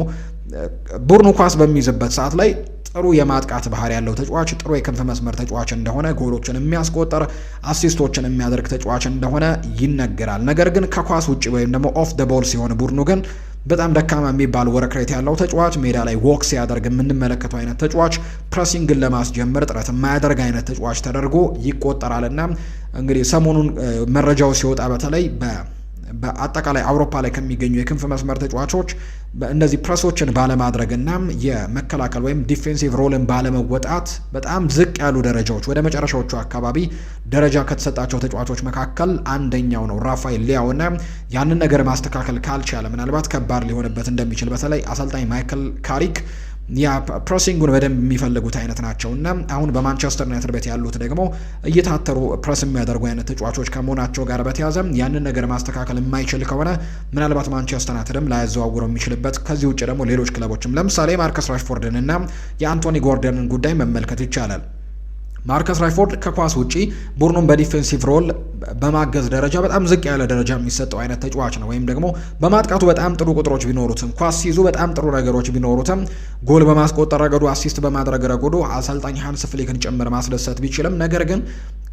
ቡድኑ ኳስ በሚይዝበት ሰዓት ላይ ጥሩ የማጥቃት ባህሪ ያለው ተጫዋች፣ ጥሩ የክንፍ መስመር ተጫዋች እንደሆነ፣ ጎሎችን የሚያስቆጠር አሲስቶችን የሚያደርግ ተጫዋች እንደሆነ ይነገራል። ነገር ግን ከኳስ ውጪ ወይም ደግሞ ኦፍ ደ ቦል ሲሆን ቡድኑ ግን በጣም ደካማ የሚባል ወርክ ሬት ያለው ተጫዋች፣ ሜዳ ላይ ዎክ ሲያደርግ የምንመለከተው አይነት ተጫዋች፣ ፕሬሲንግን ለማስጀመር ጥረት የማያደርግ አይነት ተጫዋች ተደርጎ ይቆጠራልና እንግዲህ ሰሞኑን መረጃው ሲወጣ በተለይ በአጠቃላይ አውሮፓ ላይ ከሚገኙ የክንፍ መስመር ተጫዋቾች እንደዚህ ፕረሶችን ባለማድረግና የመከላከል ወይም ዲፌንሲቭ ሮልን ባለመወጣት በጣም ዝቅ ያሉ ደረጃዎች ወደ መጨረሻዎቹ አካባቢ ደረጃ ከተሰጣቸው ተጫዋቾች መካከል አንደኛው ነው ራፋኤል ሊያኦና ያንን ነገር ማስተካከል ካልቻለ ምናልባት ከባድ ሊሆንበት እንደሚችል በተለይ አሰልጣኝ ማይክል ካሪክ ያ ፕሬሲንጉን በደንብ የሚፈልጉት አይነት ናቸውና አሁን በማንቸስተር ዩናይትድ ቤት ያሉት ደግሞ እየታተሩ ፕሬስ የሚያደርጉ አይነት ተጫዋቾች ከመሆናቸው ጋር በተያያዘ ያንን ነገር ማስተካከል የማይችል ከሆነ ምናልባት ማንቸስተር ዩናይትድም ላያዘዋውረው የሚችልበት ከዚህ ውጭ ደግሞ ሌሎች ክለቦችም ለምሳሌ ማርከስ ራሽፎርድን እና የአንቶኒ ጎርደንን ጉዳይ መመልከት ይቻላል። ማርከስ ራሽፎርድ ከኳስ ውጪ ቡድኑን በዲፌንሲቭ ሮል በማገዝ ደረጃ በጣም ዝቅ ያለ ደረጃ የሚሰጠው አይነት ተጫዋች ነው። ወይም ደግሞ በማጥቃቱ በጣም ጥሩ ቁጥሮች ቢኖሩትም ኳስ ሲይዙ በጣም ጥሩ ነገሮች ቢኖሩትም ጎል በማስቆጠር ረገዱ፣ አሲስት በማድረግ ረገዱ አሰልጣኝ ሃንስ ፍሊክን ጭምር ማስደሰት ቢችልም ነገር ግን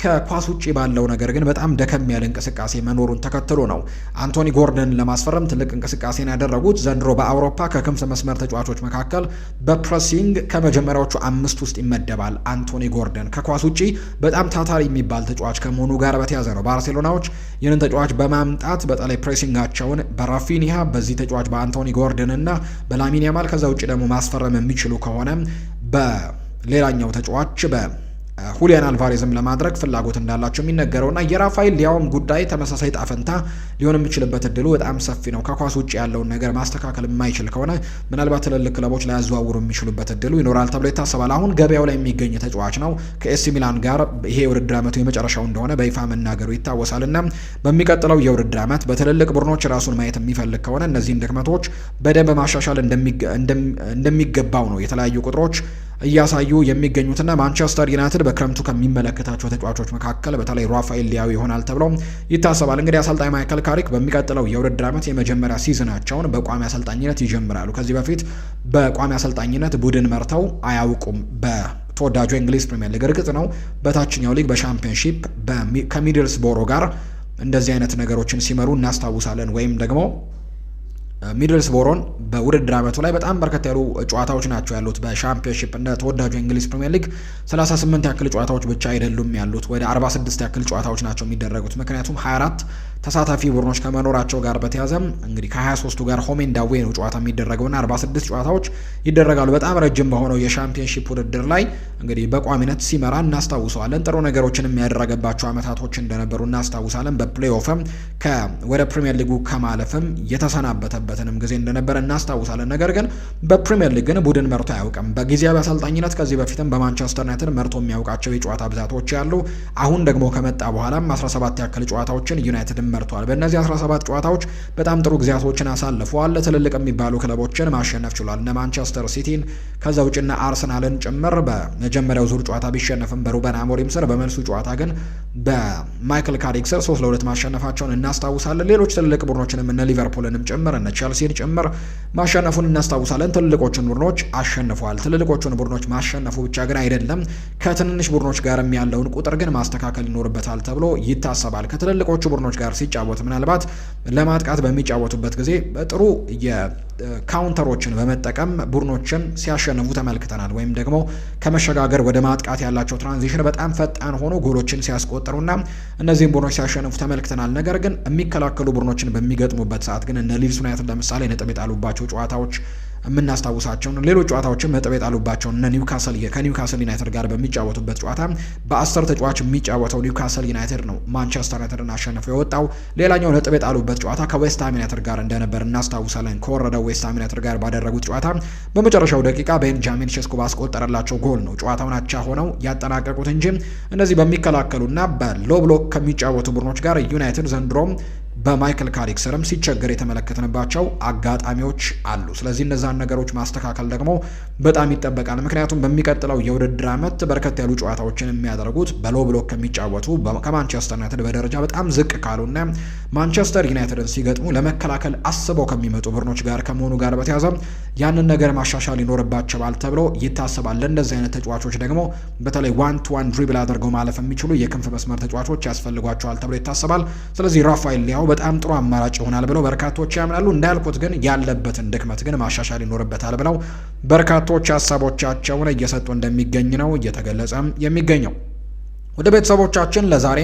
ከኳስ ውጪ ባለው ነገር ግን በጣም ደከም ያለ እንቅስቃሴ መኖሩን ተከትሎ ነው አንቶኒ ጎርደን ለማስፈረም ትልቅ እንቅስቃሴን ያደረጉት። ዘንድሮ በአውሮፓ ከክንፍ መስመር ተጫዋቾች መካከል በፕሬሲንግ ከመጀመሪያዎቹ 5 ውስጥ ይመደባል አንቶኒ ጎርደን። ከኳስ ውጪ በጣም ታታሪ የሚባል ተጫዋች ከመሆኑ ጋር በተያያዘ ነው ባርሴሎናዎች ይህንን ተጫዋች በማምጣት በተለይ ፕሬሲንጋቸውን በራፊኒያ በዚህ ተጫዋች በአንቶኒ ጎርደን እና በላሚን ያማል ከዛ ውጪ ደግሞ ማስፈረም የሚችሉ ከሆነ በሌላኛው ተጫዋች ሁሊያን አልቫሬዝም ለማድረግ ፍላጎት እንዳላቸው የሚነገረውና የራፋኤል ሊያኦም ጉዳይ ተመሳሳይ ጣፈንታ ሊሆን የሚችልበት እድሉ በጣም ሰፊ ነው። ከኳስ ውጭ ያለውን ነገር ማስተካከል የማይችል ከሆነ ምናልባት ትልልቅ ክለቦች ላይ ያዘዋውሩ የሚችሉበት እድሉ ይኖራል ተብሎ ይታሰባል። አሁን ገበያው ላይ የሚገኝ ተጫዋች ነው። ከኤሲ ሚላን ጋር ይሄ የውድድር ዓመቱ የመጨረሻው እንደሆነ በይፋ መናገሩ ይታወሳልና በሚቀጥለው የውድድር ዓመት በትልልቅ ቡድኖች ራሱን ማየት የሚፈልግ ከሆነ እነዚህን ድክመቶች በደንብ ማሻሻል እንደሚገባው ነው የተለያዩ ቁጥሮች እያሳዩ የሚገኙትና ማንቸስተር ዩናይትድ በክረምቱ ከሚመለከታቸው ተጫዋቾች መካከል በተለይ ራፋኤል ሊያኦ ይሆናል ተብሎ ይታሰባል። እንግዲህ አሰልጣኝ ማይክል ካሪክ በሚቀጥለው የውድድር ዓመት የመጀመሪያ ሲዝናቸውን በቋሚ አሰልጣኝነት ይጀምራሉ። ከዚህ በፊት በቋሚ አሰልጣኝነት ቡድን መርተው አያውቁም በተወዳጁ የእንግሊዝ ፕሪሚየር ሊግ። እርግጥ ነው በታችኛው ሊግ በሻምፒዮንሺፕ ከሚድልስቦሮ ጋር እንደዚህ አይነት ነገሮችን ሲመሩ እናስታውሳለን። ወይም ደግሞ ሚድልስቦሮን በውድድር ዓመቱ ላይ በጣም በርከት ያሉ ጨዋታዎች ናቸው ያሉት በሻምፒዮንሺፕ እንደ ተወዳጁ የእንግሊዝ ፕሪሚየር ሊግ 38 ያክል ጨዋታዎች ብቻ አይደሉም ያሉት፣ ወደ 46 ያክል ጨዋታዎች ናቸው የሚደረጉት። ምክንያቱም 24 ተሳታፊ ቡድኖች ከመኖራቸው ጋር በተያዘ እንግዲህ ከ23ቱ ጋር ሆም ኤንድ አዌይ ነው ጨዋታ የሚደረገውና 46 ጨዋታዎች ይደረጋሉ። በጣም ረጅም በሆነው የሻምፒዮንሺፕ ውድድር ላይ እንግዲህ በቋሚነት ሲመራ እናስታውሰዋለን። ጥሩ ነገሮችን የሚያደረገባቸው አመታቶች እንደነበሩ እናስታውሳለን። በፕሌይኦፍም ወደ ፕሪሚየር ሊጉ ከማለፍም የተሰናበተበትንም ጊዜ እንደነበረ እናስታውሳለን። ነገር ግን በፕሪሚየር ሊግ ግን ቡድን መርቶ አያውቅም። በጊዜያዊ አሰልጣኝነት ከዚህ በፊትም በማንቸስተር ዩናይትድ መርቶ የሚያውቃቸው የጨዋታ ብዛቶች ያሉ፣ አሁን ደግሞ ከመጣ በኋላም 17 ያክል ጨዋታዎችን ዩናይትድ መርቷል። በእነዚህ 17 ጨዋታዎች በጣም ጥሩ ጊዜያቶችን አሳልፈዋል። ትልልቅ የሚባሉ ክለቦችን ማሸነፍ ችሏል። እነ ማንቸስተር ሲቲን ከዛ ውጭና አርሰናልን ጭምር በመጀመሪያው ዙር ጨዋታ ቢሸነፍም በሩበን አሞሪም ስር፣ በመልሱ ጨዋታ ግን በማይክል ካሪክ ስር 3-2 ማሸነፋቸውን እናስታውሳለን። ሌሎች ትልልቅ ቡድኖችንም እነ ሊቨርፑልንም ጭምር እነ ቼልሲን ጭምር ማሸነፉን እናስታውሳለን። ትልልቆቹን ቡድኖች አሸንፈዋል። ትልልቆቹን ቡድኖች ማሸነፉ ብቻ ግን አይደለም፣ ከትንንሽ ቡድኖች ጋርም ያለውን ቁጥር ግን ማስተካከል ይኖርበታል ተብሎ ይታሰባል። ከትልልቆቹ ቡድኖች ጋር ሲጫወት ምናልባት ለማጥቃት በሚጫወቱበት ጊዜ ጥሩ የካውንተሮችን በመጠቀም ቡድኖችን ሲያሸንፉ ተመልክተናል። ወይም ደግሞ ከመሸጋገር ወደ ማጥቃት ያላቸው ትራንዚሽን በጣም ፈጣን ሆኖ ጎሎችን ሲያስቆጥሩና እነዚህም ቡድኖች ሲያሸንፉ ተመልክተናል። ነገር ግን የሚከላከሉ ቡድኖችን በሚገጥሙበት ሰዓት ግን እነ ሊድስ ዩናይትድ ለምሳሌ ነጥብ የጣሉባቸው ጨዋታዎች የምናስታውሳቸውን ሌሎች ጨዋታዎችም ነጥብ የጣሉባቸውን እነ ከኒውካስል ዩናይትድ ጋር በሚጫወቱበት ጨዋታ በ10 ተጫዋች የሚጫወተው ኒውካስል ዩናይትድ ነው ማንቸስተር ዩናይትድን አሸንፎ የወጣው። ሌላኛው ነጥብ የጣሉበት ጨዋታ ከዌስትሃም ዩናይትድ ጋር እንደነበር እናስታውሳለን። ከወረደው ዌስትሃም ዩናይትድ ጋር ባደረጉት ጨዋታ በመጨረሻው ደቂቃ ቤንጃሚን ሼስኮ ባስቆጠረላቸው ጎል ነው ጨዋታውን አቻ ሆነው ያጠናቀቁት እንጂ እነዚህ በሚከላከሉና በሎ ብሎክ ከሚጫወቱ ቡድኖች ጋር ዩናይትድ ዘንድሮም በማይክል ካሪክ ስርም ሲቸገር የተመለከትንባቸው አጋጣሚዎች አሉ። ስለዚህ እነዛን ነገሮች ማስተካከል ደግሞ በጣም ይጠበቃል። ምክንያቱም በሚቀጥለው የውድድር ዓመት በርከት ያሉ ጨዋታዎችን የሚያደርጉት በሎ ብሎክ ከሚጫወቱ ከማንቸስተር ዩናይትድ በደረጃ በጣም ዝቅ ካሉና ማንቸስተር ዩናይትድን ሲገጥሙ ለመከላከል አስበው ከሚመጡ ቡድኖች ጋር ከመሆኑ ጋር በተያያዘ ያንን ነገር ማሻሻል ይኖርባቸዋል ተብሎ ይታሰባል። ለእንደዚህ አይነት ተጫዋቾች ደግሞ በተለይ ዋን ቱ ዋን ድሪብል አድርገው ማለፍ የሚችሉ የክንፍ መስመር ተጫዋቾች ያስፈልጓቸዋል ተብሎ ይታሰባል። ስለዚህ ራፋኤል ሊያው በጣም ጥሩ አማራጭ ይሆናል ብለው በርካቶች ያምናሉ። እንዳልኩት ግን ያለበትን ድክመት ግን ማሻሻል ይኖርበታል ብለው በርካቶች ሀሳቦቻቸውን እየሰጡ እንደሚገኝ ነው እየተገለጸ የሚገኘው። ወደ ቤተሰቦቻችን ለዛሬ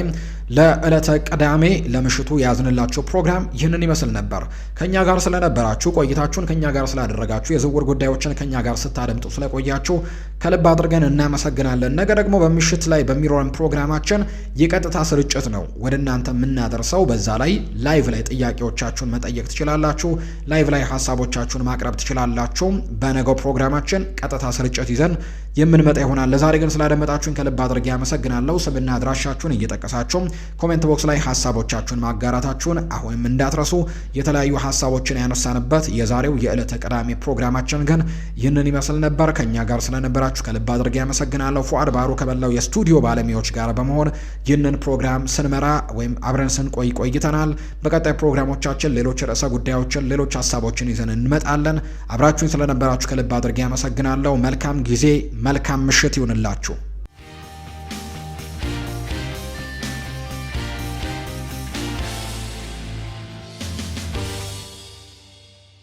ለዕለተ ቅዳሜ ለምሽቱ ያዝንላችሁ ፕሮግራም ይህንን ይመስል ነበር። ከኛ ጋር ስለነበራችሁ ቆይታችሁን ከኛ ጋር ስላደረጋችሁ የዝውውር ጉዳዮችን ከኛ ጋር ስታደምጡ ስለቆያችሁ ከልብ አድርገን እናመሰግናለን። ነገ ደግሞ በምሽት ላይ በሚኖረን ፕሮግራማችን የቀጥታ ስርጭት ነው ወደ እናንተ የምናደርሰው። በዛ ላይ ላይቭ ላይ ጥያቄዎቻችሁን መጠየቅ ትችላላችሁ። ላይቭ ላይ ሀሳቦቻችሁን ማቅረብ ትችላላችሁ። በነገው ፕሮግራማችን ቀጥታ ስርጭት ይዘን የምንመጣ ይሆናል። ለዛሬ ግን ስላደመጣችሁን ከልብ አድርጌ አመሰግናለሁ። ስምና አድራሻችሁን እየጠቀሳችሁ ኮሜንት ቦክስ ላይ ሀሳቦቻችሁን ማጋራታችሁን አሁንም እንዳትረሱ። የተለያዩ ሀሳቦችን ያነሳንበት የዛሬው የዕለተ ቅዳሜ ፕሮግራማችን ግን ይህንን ይመስል ነበር። ከኛ ጋር ስለነበራችሁ ከልብ አድርጌ አመሰግናለሁ። ፉአድ ባሩ ከበላው የስቱዲዮ ባለሙያዎች ጋር በመሆን ይህንን ፕሮግራም ስንመራ ወይም አብረን ስንቆይ ቆይተናል። በቀጣይ ፕሮግራሞቻችን ሌሎች ርዕሰ ጉዳዮችን፣ ሌሎች ሀሳቦችን ይዘን እንመጣለን። አብራችሁን ስለነበራችሁ ከልብ አድርጌ አመሰግናለሁ። መልካም ጊዜ፣ መልካም ምሽት ይሁንላችሁ።